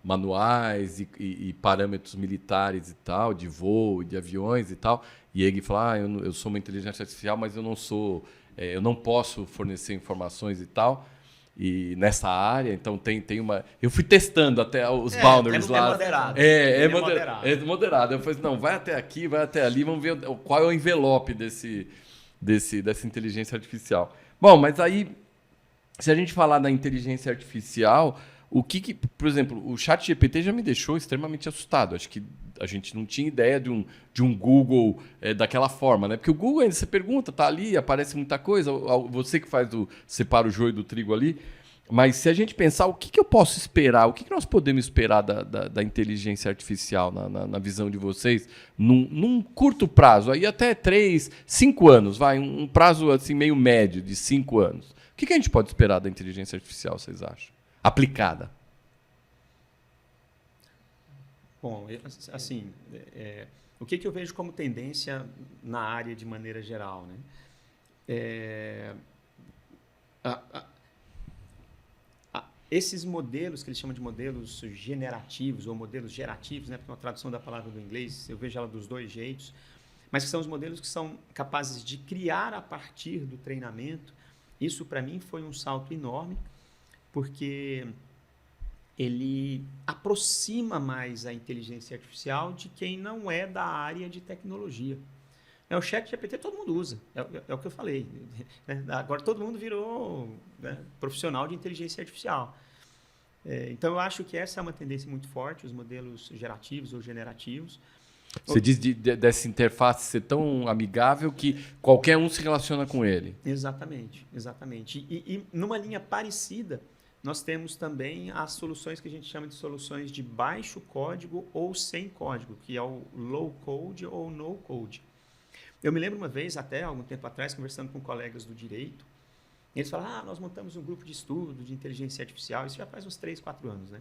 manuais e parâmetros militares e tal, de voo, de aviões e tal. E ele falou, eu sou uma inteligência artificial, mas eu não sou... eu não posso fornecer informações e tal. E nessa área, então tem uma... Eu fui testando até os boundaries lá. Moderado. É moderado. Eu falei, não, vai até aqui, vai até ali, vamos ver qual é o envelope dessa inteligência artificial. Bom, mas aí, se a gente falar da inteligência artificial, por exemplo, o ChatGPT já me deixou extremamente assustado. Acho que a gente não tinha ideia de um Google daquela forma, né? Porque o Google, você pergunta, tá ali, aparece muita coisa, você que separa o joio do trigo ali. Mas se a gente pensar, o que eu posso esperar, o que nós podemos esperar da inteligência artificial na visão de vocês, num curto prazo, aí até 3, 5 anos, um prazo assim meio médio de 5 anos. O que a gente pode esperar da inteligência artificial, vocês acham? Aplicada. Bom, assim, o que eu vejo como tendência na área de maneira geral, né? Esses modelos, que eles chamam de modelos generativos ou modelos gerativos, né? Porque é uma tradução da palavra do inglês, eu vejo ela dos 2 jeitos, mas que são os modelos que são capazes de criar a partir do treinamento. Isso, para mim, foi um salto enorme, porque ele aproxima mais a inteligência artificial de quem não é da área de tecnologia. O ChatGPT todo mundo usa, é o que eu falei. Né? Agora todo mundo virou, né, profissional de inteligência artificial. Então eu acho que essa é uma tendência muito forte, os modelos gerativos ou generativos. Você diz dessa interface ser tão amigável que qualquer um se relaciona com ele. Exatamente, exatamente. E numa linha parecida, nós temos também as soluções que a gente chama de soluções de baixo código ou sem código, que é o low code ou no code. Eu me lembro uma vez, até algum tempo atrás, conversando com colegas do direito, eles falaram, nós montamos um grupo de estudo de inteligência artificial, isso já faz uns 3, 4 anos, né?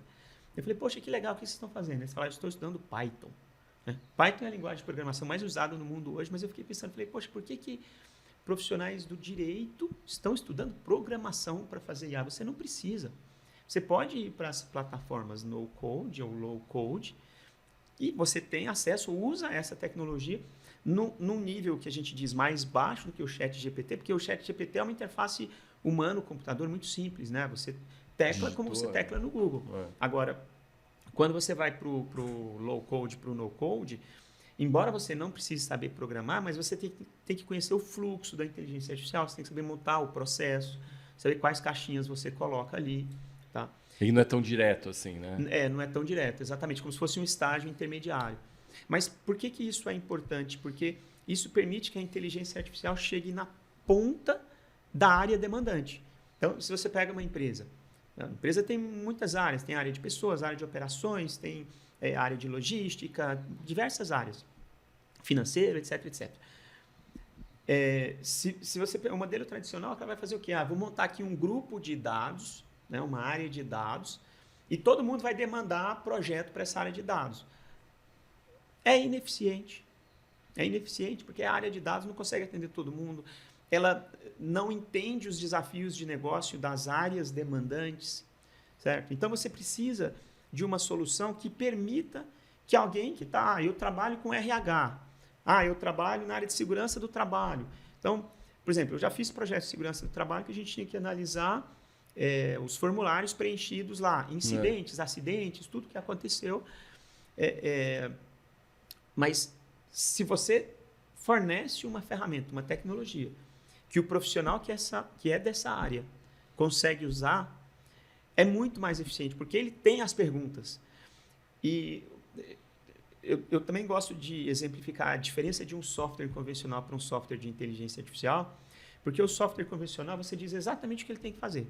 Eu falei, poxa, que legal, o que vocês estão fazendo? Eles falaram, estou estudando Python. Python é a linguagem de programação mais usada no mundo hoje, mas eu fiquei pensando, falei, poxa, por que profissionais do direito estão estudando programação para fazer IA? Você não precisa. Você pode ir para as plataformas no code ou low code e você tem acesso, usa essa tecnologia num nível que a gente diz mais baixo do que o ChatGPT, porque o ChatGPT é uma interface humano-computador muito simples, né? Você tecla como você tecla no Google. Agora, quando você vai para o low code, para o no code, embora você não precise saber programar, mas você tem que conhecer o fluxo da inteligência artificial, você tem que saber montar o processo, saber quais caixinhas você coloca ali. Tá? E não é tão direto assim, né? Não é tão direto, exatamente, como se fosse um estágio intermediário. Mas por que isso é importante? Porque isso permite que a inteligência artificial chegue na ponta da área demandante. Então, se você pega uma empresa, a empresa tem muitas áreas, tem área de pessoas, área de operações, tem área de logística, diversas áreas, financeiro, etc, etc. Se você pegar um modelo tradicional, ela vai fazer o quê? Vou montar aqui um grupo de dados, né, uma área de dados, e todo mundo vai demandar projeto para essa área de dados. É ineficiente. É ineficiente porque a área de dados não consegue atender todo mundo, ela não entende os desafios de negócio das áreas demandantes, certo? Então, você precisa de uma solução que permita que alguém que está... eu trabalho com RH, eu trabalho na área de segurança do trabalho. Então, por exemplo, eu já fiz projetos de segurança do trabalho que a gente tinha que analisar os formulários preenchidos lá, incidentes, acidentes, tudo que aconteceu. Mas se você fornece uma ferramenta, uma tecnologia, que o profissional que é dessa área consegue usar, é muito mais eficiente, porque ele tem as perguntas. E eu também gosto de exemplificar a diferença de um software convencional para um software de inteligência artificial, porque o software convencional, você diz exatamente o que ele tem que fazer.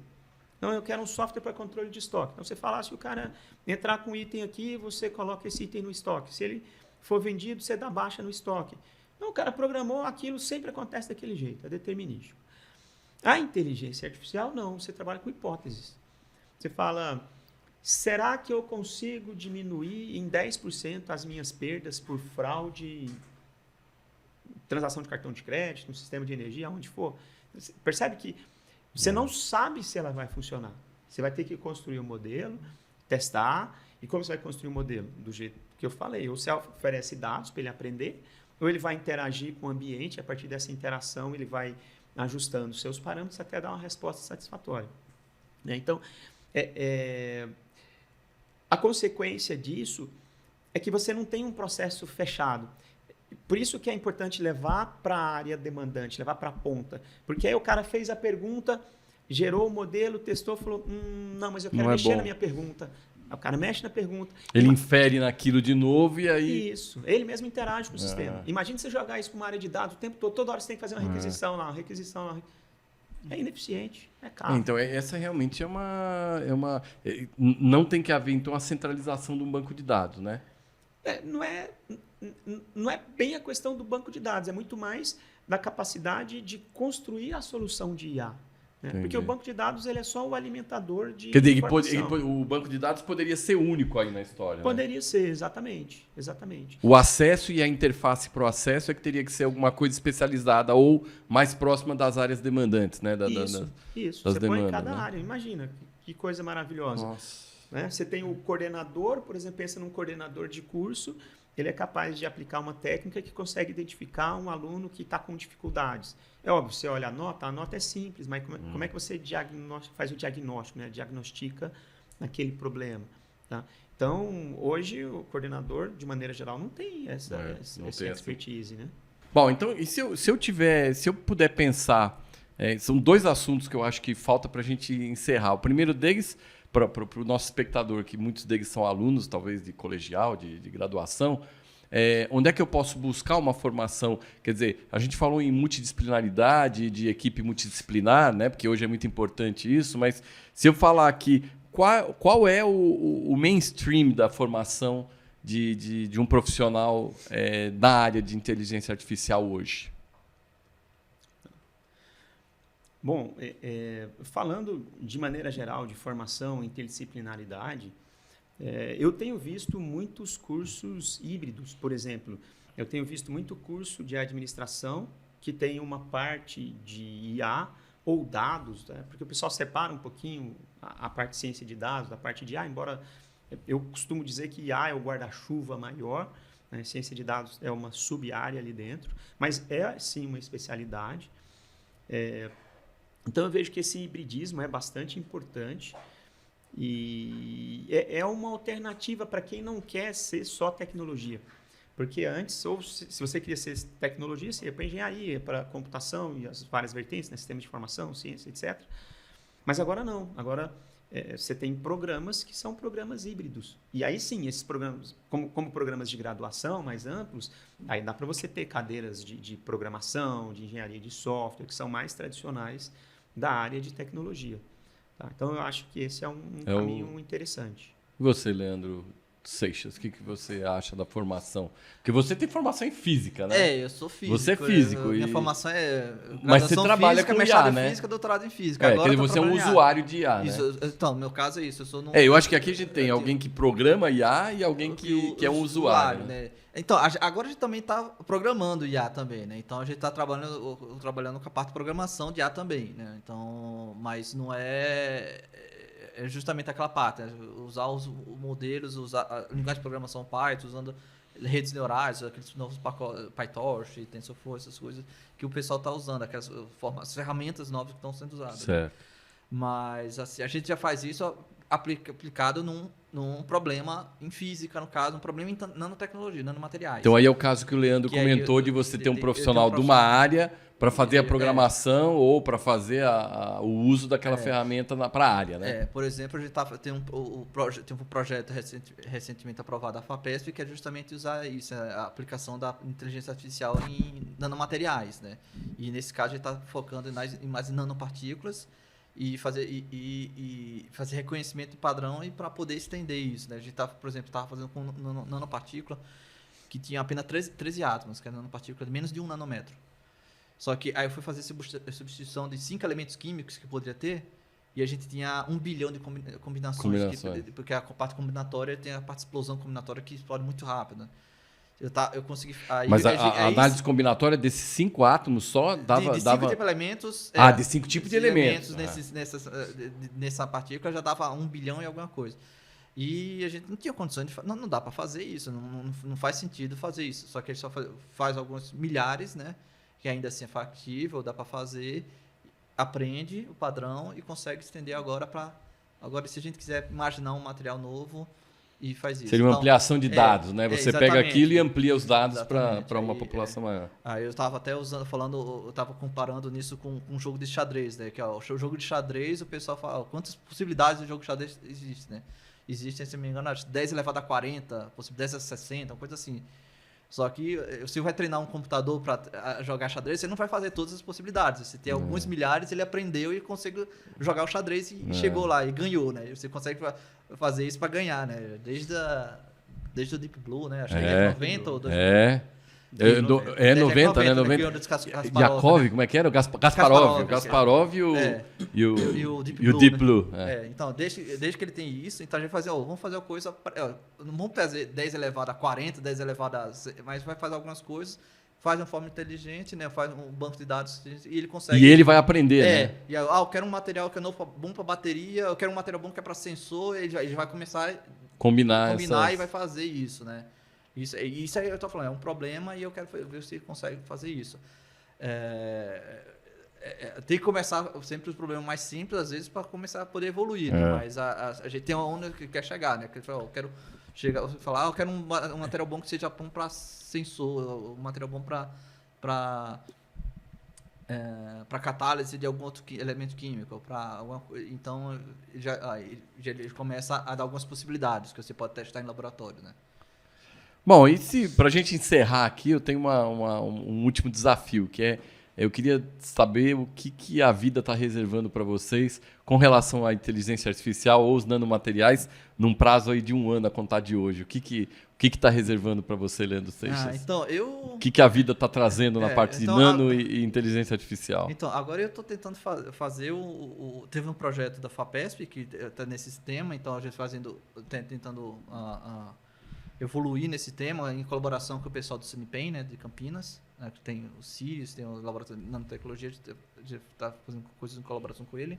Então, eu quero um software para controle de estoque. Então, você fala, se o cara entrar com um item aqui, você coloca esse item no estoque. Se ele for vendido, você dá baixa no estoque. Então, o cara programou aquilo, sempre acontece daquele jeito, é determinístico. A inteligência artificial, não, você trabalha com hipóteses. Você fala, será que eu consigo diminuir em 10% as minhas perdas por fraude, transação de cartão de crédito, no sistema de energia, aonde for? Você percebe que você não sabe se ela vai funcionar. Você vai ter que construir um modelo, testar. E como você vai construir um modelo? Do jeito que eu falei. Ou você oferece dados para ele aprender, ou ele vai interagir com o ambiente. A partir dessa interação, ele vai ajustando seus parâmetros até dar uma resposta satisfatória. Né? Então, a consequência disso é que você não tem um processo fechado. Por isso que é importante levar para a área demandante, levar para a ponta. Porque aí o cara fez a pergunta, gerou o modelo, testou, falou, não, mas eu quero mexer na minha pergunta. Aí o cara mexe na pergunta. Ele infere naquilo de novo e aí... Isso, ele mesmo interage com o sistema. Imagina você jogar isso para uma área de dados o tempo todo, toda hora você tem que fazer uma requisição lá, uma requisição lá. É ineficiente, é caro. Então, essa realmente é uma... Não tem que haver, então, a centralização de um banco de dados, né? Não é bem a questão do banco de dados, é muito mais da capacidade de construir a solução de IA. Né? Porque o banco de dados ele é só o alimentador de informação. O banco de dados poderia ser único aí na história. Poderia ser, exatamente. O acesso e a interface para o acesso é que teria que ser alguma coisa especializada ou mais próxima das áreas demandantes, né? Isso. Das Você demandas, põe em cada né? área. Imagina, que coisa maravilhosa. Nossa. Né? Você tem o coordenador, por exemplo, pensa num coordenador de curso, ele é capaz de aplicar uma técnica que consegue identificar um aluno que está com dificuldades. É óbvio, você olha a nota é simples, mas como é que você faz o diagnóstico, né? Diagnostica aquele problema. Tá? Então, hoje, o coordenador, de maneira geral, não tem essa expertise. Né? Bom, então, e se eu puder pensar, são dois assuntos que eu acho que falta para a gente encerrar. O primeiro deles, para o nosso espectador, que muitos deles são alunos, talvez de colegial, de graduação, onde é que eu posso buscar uma formação? Quer dizer, a gente falou em multidisciplinaridade, de equipe multidisciplinar, né? Porque hoje é muito importante isso, mas se eu falar aqui, qual é o mainstream da formação de um profissional da área de inteligência artificial hoje? Bom, falando de maneira geral de formação, interdisciplinaridade, eu tenho visto muitos cursos híbridos, por exemplo. Eu tenho visto muito curso de administração que tem uma parte de IA ou dados, né? Porque o pessoal separa um pouquinho a parte de ciência de dados da parte de IA, embora eu costumo dizer que IA é o guarda-chuva maior, né? Ciência de dados é uma sub-área ali dentro, mas é sim uma especialidade. Então eu vejo que esse hibridismo é bastante importante e é uma alternativa para quem não quer ser só tecnologia. Porque antes, ou se você queria ser tecnologia, você ia para engenharia, para computação e as várias vertentes, né? Sistemas de informação, ciência, etc. Mas agora não. Agora você tem programas que são programas híbridos. E aí sim, esses programas, como programas de graduação mais amplos, aí dá para você ter cadeiras de programação, de engenharia de software, que são mais tradicionais da área de tecnologia. Tá? Então, eu acho que esse é um caminho interessante. E você, Leandro Seixas, o que você acha da formação? Porque você tem formação em física, né? Eu sou físico. Você é físico. Minha formação é Mas você trabalha física, com mestrado IA, em né? física, doutorado em física. Quer dizer, você é um usuário de IA, né? Isso, então, no meu caso é isso. Eu sou eu acho que aqui a gente tem alguém que programa IA e alguém que é um usuário. Né? Então, agora a gente também está programando IA também, né? Então, a gente está trabalhando com a parte de programação de IA também, né? Então, mas não é justamente aquela parte, né? Usar os modelos, usar a linguagem de programação Python, usando redes neurais, aqueles novos pacotes, PyTorch, TensorFlow, essas coisas que o pessoal está usando, aquelas as ferramentas novas que estão sendo usadas. Certo. Né? Mas assim, a gente já faz isso aplicado num problema em física, no caso, um problema em nanotecnologia, nanomateriais. Então aí é o caso que o Leandro comentou de você ter um profissional de uma área para fazer a programação ou para fazer o uso daquela ferramenta para a área, né? Por exemplo, a gente tem um projeto recentemente aprovado da FAPESP que é justamente usar isso, a aplicação da inteligência artificial em nanomateriais, né? E nesse caso a gente está focando em mais nanopartículas e fazer reconhecimento de padrão e para poder estender isso, né? A gente por exemplo, estava fazendo com nanopartícula que tinha apenas 13 átomos, que é nanopartícula de menos de 1 nanômetro. Só que aí eu fui fazer substituição de 5 elementos químicos que poderia ter e a gente tinha 1 bilhão de combinações. Porque a parte combinatória tem a parte de explosão combinatória que explode muito rápido. Eu consegui... Mas a análise combinatória desses 5 átomos só dava... De 5 tipos de elementos... de 5 tipos de elementos. Nessa partícula já dava 1 bilhão e alguma coisa. E a gente não tinha condições de... Não dá para fazer isso, não faz sentido fazer isso. Só que a gente só faz alguns milhares, né? Que ainda assim é factível, dá para fazer, aprende o padrão e consegue estender agora para... Agora, se a gente quiser imaginar um material novo e faz isso. Seria uma ampliação de dados, né? Você pega aquilo e amplia os dados para uma população maior. Aí eu estava até eu estava comparando nisso com um jogo de xadrez, né? Que o jogo de xadrez, o pessoal fala, quantas possibilidades do jogo de xadrez existem, né? Existem, se não me engano, 10 elevado a 40, 10 a 60, uma coisa assim. Só que se você vai treinar um computador para jogar xadrez, você não vai fazer todas as possibilidades. Você tem alguns milhares, ele aprendeu e consegue jogar o xadrez e chegou lá e ganhou, né? Você consegue fazer isso para ganhar, né? Desde o Deep Blue, né? Acho que é 90 ou 2000. É 90, né? 90. Yakov, como é que era? Gasparov e o Deep Blue. Então, desde que ele tem isso, então a gente vamos fazer uma coisa... não vamos fazer 10 elevado a 40, 10 elevado a... Mas vai fazer algumas coisas, faz de uma forma inteligente, né? Faz um banco de dados e ele consegue... E ele vai aprender, né? E eu quero um material que é bom para bateria, eu quero um material bom que é para sensor, ele vai começar a combinar e vai fazer isso, né? Isso aí eu estou falando, é um problema e eu quero ver se ele consegue fazer isso. Tem que começar sempre os problemas mais simples, às vezes, para começar a poder evoluir. Né? Mas a gente tem uma onda que quer chegar, né? Que eu quero eu quero um material bom que seja bom para sensor, um material bom para catálise de algum outro elemento químico. Então, ele começa a dar algumas possibilidades que você pode testar em laboratório, né? Bom, e se para a gente encerrar aqui, eu tenho um último desafio, que é eu queria saber o que a vida está reservando para vocês com relação à inteligência artificial ou os nanomateriais num prazo aí de 1 ano a contar de hoje. O que está reservando para você, Leandro Seixas? Então, O que a vida está trazendo na parte de nano e inteligência artificial? Então, agora eu estou tentando fazer teve um projeto da FAPESP que está nesse tema, então a gente tentando evoluir nesse tema em colaboração com o pessoal do CNPEM, né, de Campinas, né, que tem o Sirius, tem o Laboratório de Nanotecnologia, a gente está fazendo coisas em colaboração com ele.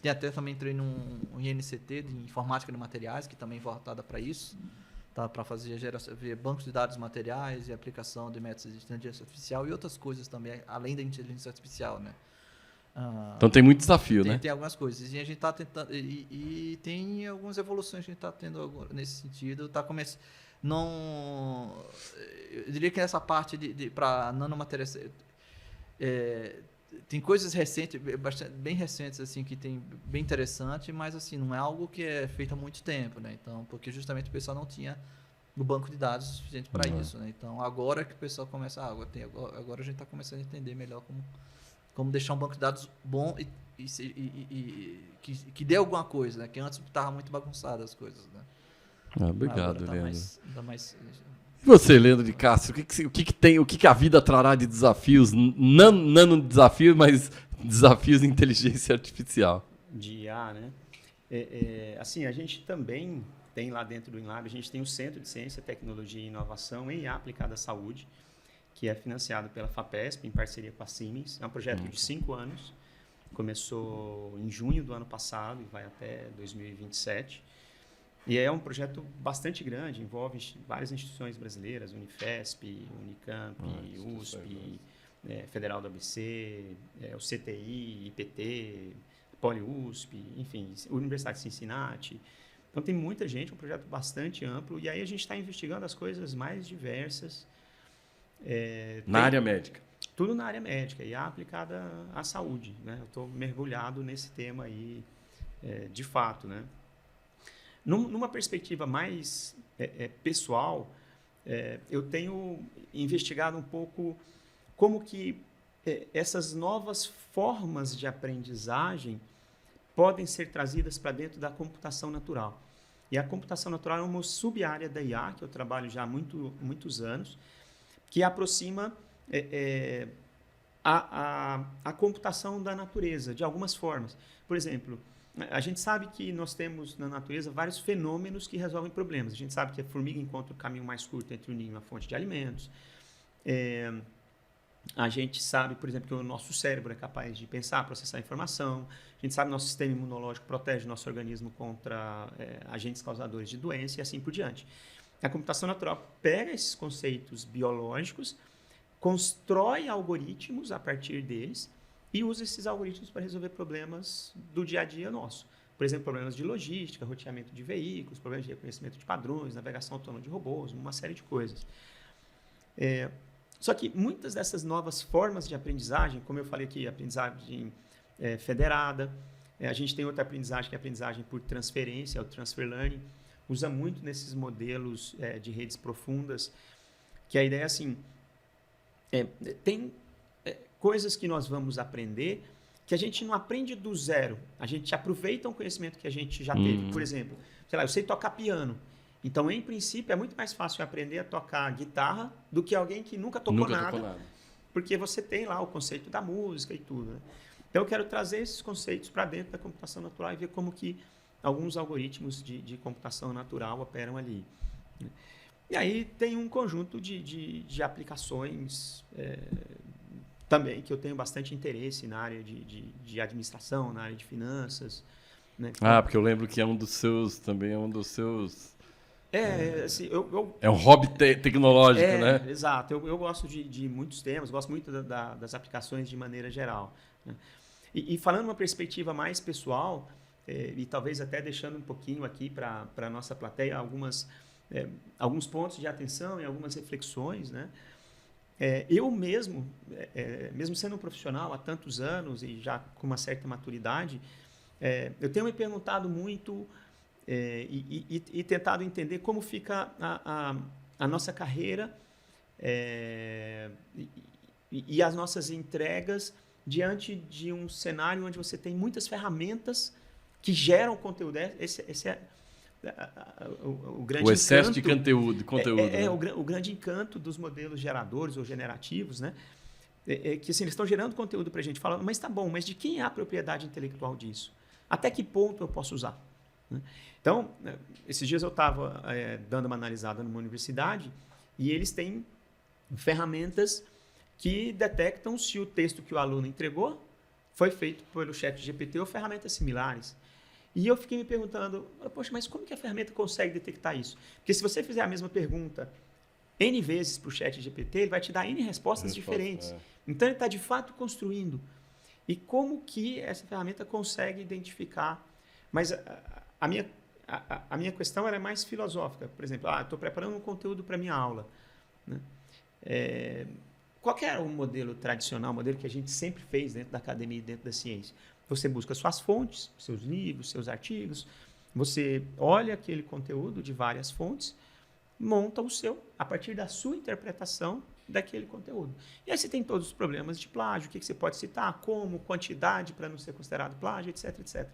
E até também entrei num INCT de Informática de Materiais, que também é voltada para isso, tá, para fazer ver bancos de dados materiais e aplicação de métodos de inteligência artificial e outras coisas também, além da inteligência artificial, né? Então tem muito desafio, né? Tem algumas coisas. E a gente está tentando. E tem algumas evoluções que a gente está tendo agora nesse sentido. Tá começando. Não. Eu diria que essa parte para nanomateriais. Tem coisas recentes, bem recentes, assim, que tem bem interessante, mas assim, não é algo que é feito há muito tempo, né? Então, porque justamente o pessoal não tinha o banco de dados suficiente para isso, né? Então, agora que o pessoal começa. Agora a gente está começando a entender melhor como deixar um banco de dados bom e que dê alguma coisa, né? Que antes estava muito bagunçado as coisas, né? Obrigado, Leandro. Mais... E você, Leandro de Castro, o que a vida trará de desafios, nano desafios, mas desafios em inteligência artificial? De IA, né? Assim, a gente também tem lá dentro do INLAB, a gente tem o Centro de Ciência, Tecnologia e Inovação em IA aplicada à saúde, que é financiado pela FAPESP, em parceria com a Siemens. É um projeto de 5 anos, começou em junho do ano passado e vai até 2027. E é um projeto bastante grande, envolve várias instituições brasileiras, Unifesp, Unicamp, USP, Federal do ABC, o CTI, IPT, PoliUSP, enfim, Universidade de Cincinnati. Então tem muita gente, um projeto bastante amplo, e aí a gente está investigando as coisas mais diversas. Na área médica? Tudo na área médica, e aplicada à saúde, né? Eu estou mergulhado nesse tema aí, de fato, né? Numa perspectiva mais pessoal, eu tenho investigado um pouco como que essas novas formas de aprendizagem podem ser trazidas para dentro da computação natural. E a computação natural é uma sub-área da IA, que eu trabalho já há muitos anos, que aproxima a computação da natureza, de algumas formas. Por exemplo, a gente sabe que nós temos na natureza vários fenômenos que resolvem problemas. A gente sabe que a formiga encontra o caminho mais curto entre o ninho e a fonte de alimentos. A gente sabe, por exemplo, que o nosso cérebro é capaz de pensar, processar informação. A gente sabe que o nosso sistema imunológico protege o nosso organismo contra agentes causadores de doença e assim por diante. A computação natural pega esses conceitos biológicos, constrói algoritmos a partir deles e usa esses algoritmos para resolver problemas do dia a dia nosso. Por exemplo, problemas de logística, roteamento de veículos, problemas de reconhecimento de padrões, navegação autônoma de robôs, uma série de coisas. Só que muitas dessas novas formas de aprendizagem, como eu falei aqui, aprendizagem federada, a gente tem outra aprendizagem que é a aprendizagem por transferência, o transfer learning, usa muito nesses modelos de redes profundas, que a ideia é assim, tem coisas que nós vamos aprender que a gente não aprende do zero. A gente aproveita um conhecimento que a gente já teve. Por exemplo, sei lá, eu sei tocar piano. Então, em princípio, é muito mais fácil aprender a tocar guitarra do que alguém que nunca tocou nada, porque você tem lá o conceito da música e tudo. Né? Então, eu quero trazer esses conceitos para dentro da computação natural e ver como que alguns algoritmos de computação natural operam ali. Né? E aí tem um conjunto de aplicações também que eu tenho bastante interesse na área de administração, na área de finanças. Né? Porque eu lembro que é um dos seus... Assim, é um hobby tecnológico, né? Exato. Eu gosto de muitos temas, gosto muito das aplicações de maneira geral. Né? E falando uma perspectiva mais pessoal, e talvez até deixando um pouquinho aqui para a nossa plateia alguns pontos de atenção e algumas reflexões, né? Eu mesmo sendo um profissional há tantos anos e já com uma certa maturidade, eu tenho me perguntado muito e tentado entender como fica a a nossa carreira e as nossas entregas diante de um cenário onde você tem muitas ferramentas que geram conteúdo. Esse é o grande O excesso encanto, de conteúdo. Né? o grande encanto dos modelos geradores ou generativos, né? Que assim, eles estão gerando conteúdo para a gente. Falando, mas tá bom, mas de quem é a propriedade intelectual disso? Até que ponto eu posso usar? Né? Então, esses dias eu estava dando uma analisada numa universidade e eles têm ferramentas que detectam se o texto que o aluno entregou foi feito pelo ChatGPT ou ferramentas similares. E eu fiquei me perguntando, poxa, mas como que a ferramenta consegue detectar isso? Porque se você fizer a mesma pergunta N vezes para o ChatGPT, ele vai te dar N respostas diferentes. Então, ele está, de fato, construindo. E como que essa ferramenta consegue identificar? Mas a minha questão era mais filosófica. Por exemplo, estou preparando um conteúdo para a minha aula. Né? Qual que era o modelo tradicional, o modelo que a gente sempre fez dentro da academia e dentro da ciência? Você busca suas fontes, seus livros, seus artigos, você olha aquele conteúdo de várias fontes, monta o seu, a partir da sua interpretação daquele conteúdo. E aí você tem todos os problemas de plágio, o que você pode citar, como, quantidade para não ser considerado plágio, etc, etc.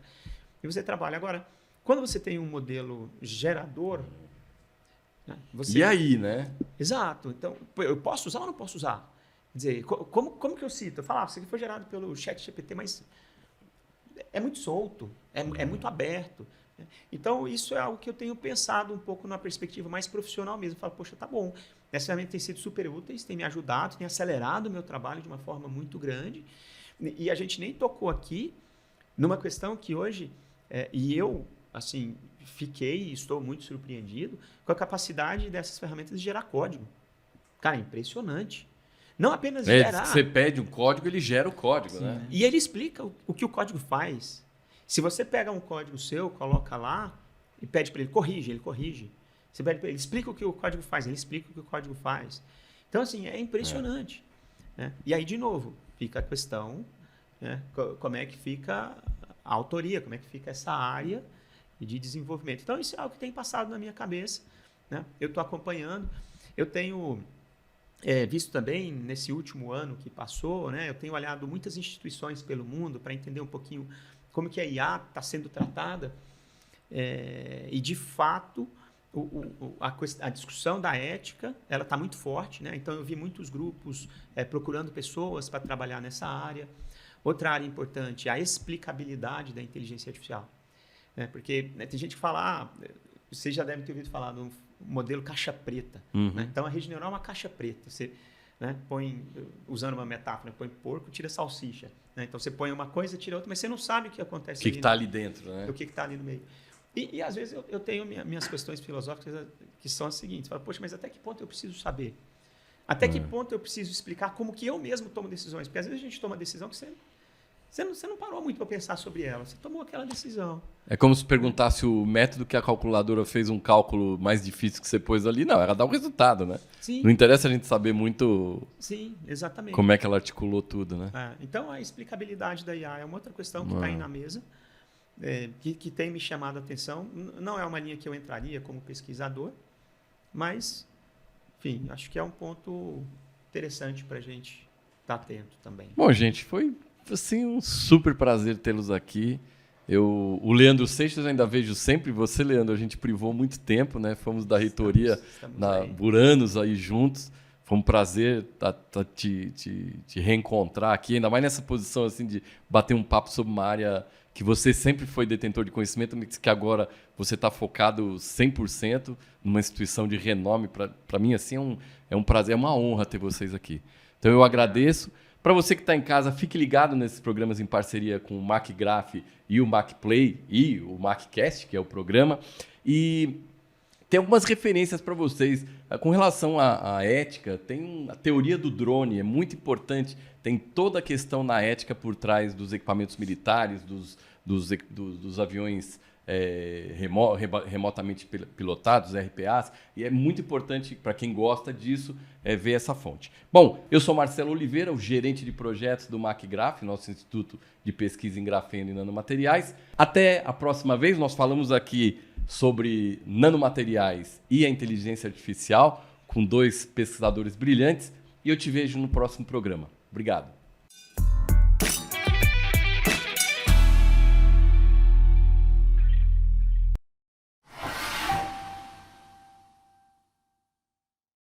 E você trabalha. Agora, quando você tem um modelo gerador... Né, E aí, né? Exato. Então, eu posso usar ou não posso usar? Quer dizer, como que eu cito? Eu falo, isso aqui foi gerado pelo ChatGPT, mas é muito solto, é muito aberto. Então, isso é algo que eu tenho pensado um pouco numa perspectiva mais profissional mesmo. Eu falo, poxa, tá bom. Essas ferramentas têm sido super úteis, têm me ajudado, têm acelerado o meu trabalho de uma forma muito grande. E a gente nem tocou aqui numa questão que hoje, e eu, assim, fiquei e estou muito surpreendido com a capacidade dessas ferramentas de gerar código. Cara, é impressionante. Não apenas gerar... Você pede um código, ele gera o código, Sim, né? E ele explica o que o código faz. Se você pega um código seu, coloca lá e pede para ele, ele corrige. Você pede para ele, explica o que o código faz, ele explica o que o código faz. Então, assim, é impressionante. Né? E aí, de novo, fica a questão, né? Como é que fica a autoria, como é que fica essa área de desenvolvimento. Então, isso é algo que tem passado na minha cabeça. Né? Eu estou acompanhando. Eu tenho visto também, nesse último ano que passou, né? Eu tenho olhado muitas instituições pelo mundo para entender um pouquinho como que a IA está sendo tratada e, de fato, a discussão da ética ela está muito forte. Né? Então, eu vi muitos grupos procurando pessoas para trabalhar nessa área. Outra área importante, a explicabilidade da inteligência artificial. Né? Porque tem gente que fala, vocês já devem ter ouvido falar do modelo caixa preta. Uhum. Né? Então, a rede neural é uma caixa preta. Você põe, usando uma metáfora, põe porco, tira salsicha. Né? Então, você põe uma coisa, tira outra, mas você não sabe o que acontece O que está ali dentro, né? O que está ali no meio. E às vezes, eu tenho minhas questões filosóficas que são as seguintes. Falo, poxa, mas até que ponto eu preciso saber? Até que ponto eu preciso explicar como que eu mesmo tomo decisões? Porque às vezes a gente toma decisão que você não parou muito para pensar sobre ela. Você tomou aquela decisão. É como se perguntasse o método que a calculadora fez um cálculo mais difícil que você pôs ali. Não, ela dá o resultado, né? Sim. Não interessa a gente saber muito Sim, exatamente. como é que ela articulou tudo, né? Então, a explicabilidade da IA é uma outra questão que está aí na mesa, que tem me chamado a atenção. Não é uma linha que eu entraria como pesquisador, mas, enfim, acho que é um ponto interessante para a gente estar atento também. Bom, gente, foi assim, um super prazer tê-los aqui. O Leandro Seixas eu ainda vejo sempre. Você, Leandro, a gente privou muito tempo, né? Fomos da reitoria por anos aí juntos. Foi um prazer te reencontrar aqui, ainda mais nessa posição assim de bater um papo sobre uma área que você sempre foi detentor de conhecimento, mas que agora você está focado 100% numa instituição de renome. Para mim, assim, é um prazer, é uma honra ter vocês aqui. Então, eu agradeço. Para você que está em casa, fique ligado nesses programas em parceria com o MacGraph e o MacPlay e o MacCast, que é o programa. E tem algumas referências para vocês. Com relação à ética, tem a teoria do drone, é muito importante. Tem toda a questão na ética por trás dos equipamentos militares, dos aviões remotamente pilotados, RPAs, e é muito importante para quem gosta disso ver essa fonte. Bom, eu sou Marcelo Oliveira, o gerente de projetos do MacGraph, nosso Instituto de Pesquisa em Grafeno e Nanomateriais. Até a próxima vez, nós falamos aqui sobre nanomateriais e a inteligência artificial com 2 pesquisadores brilhantes e eu te vejo no próximo programa. Obrigado.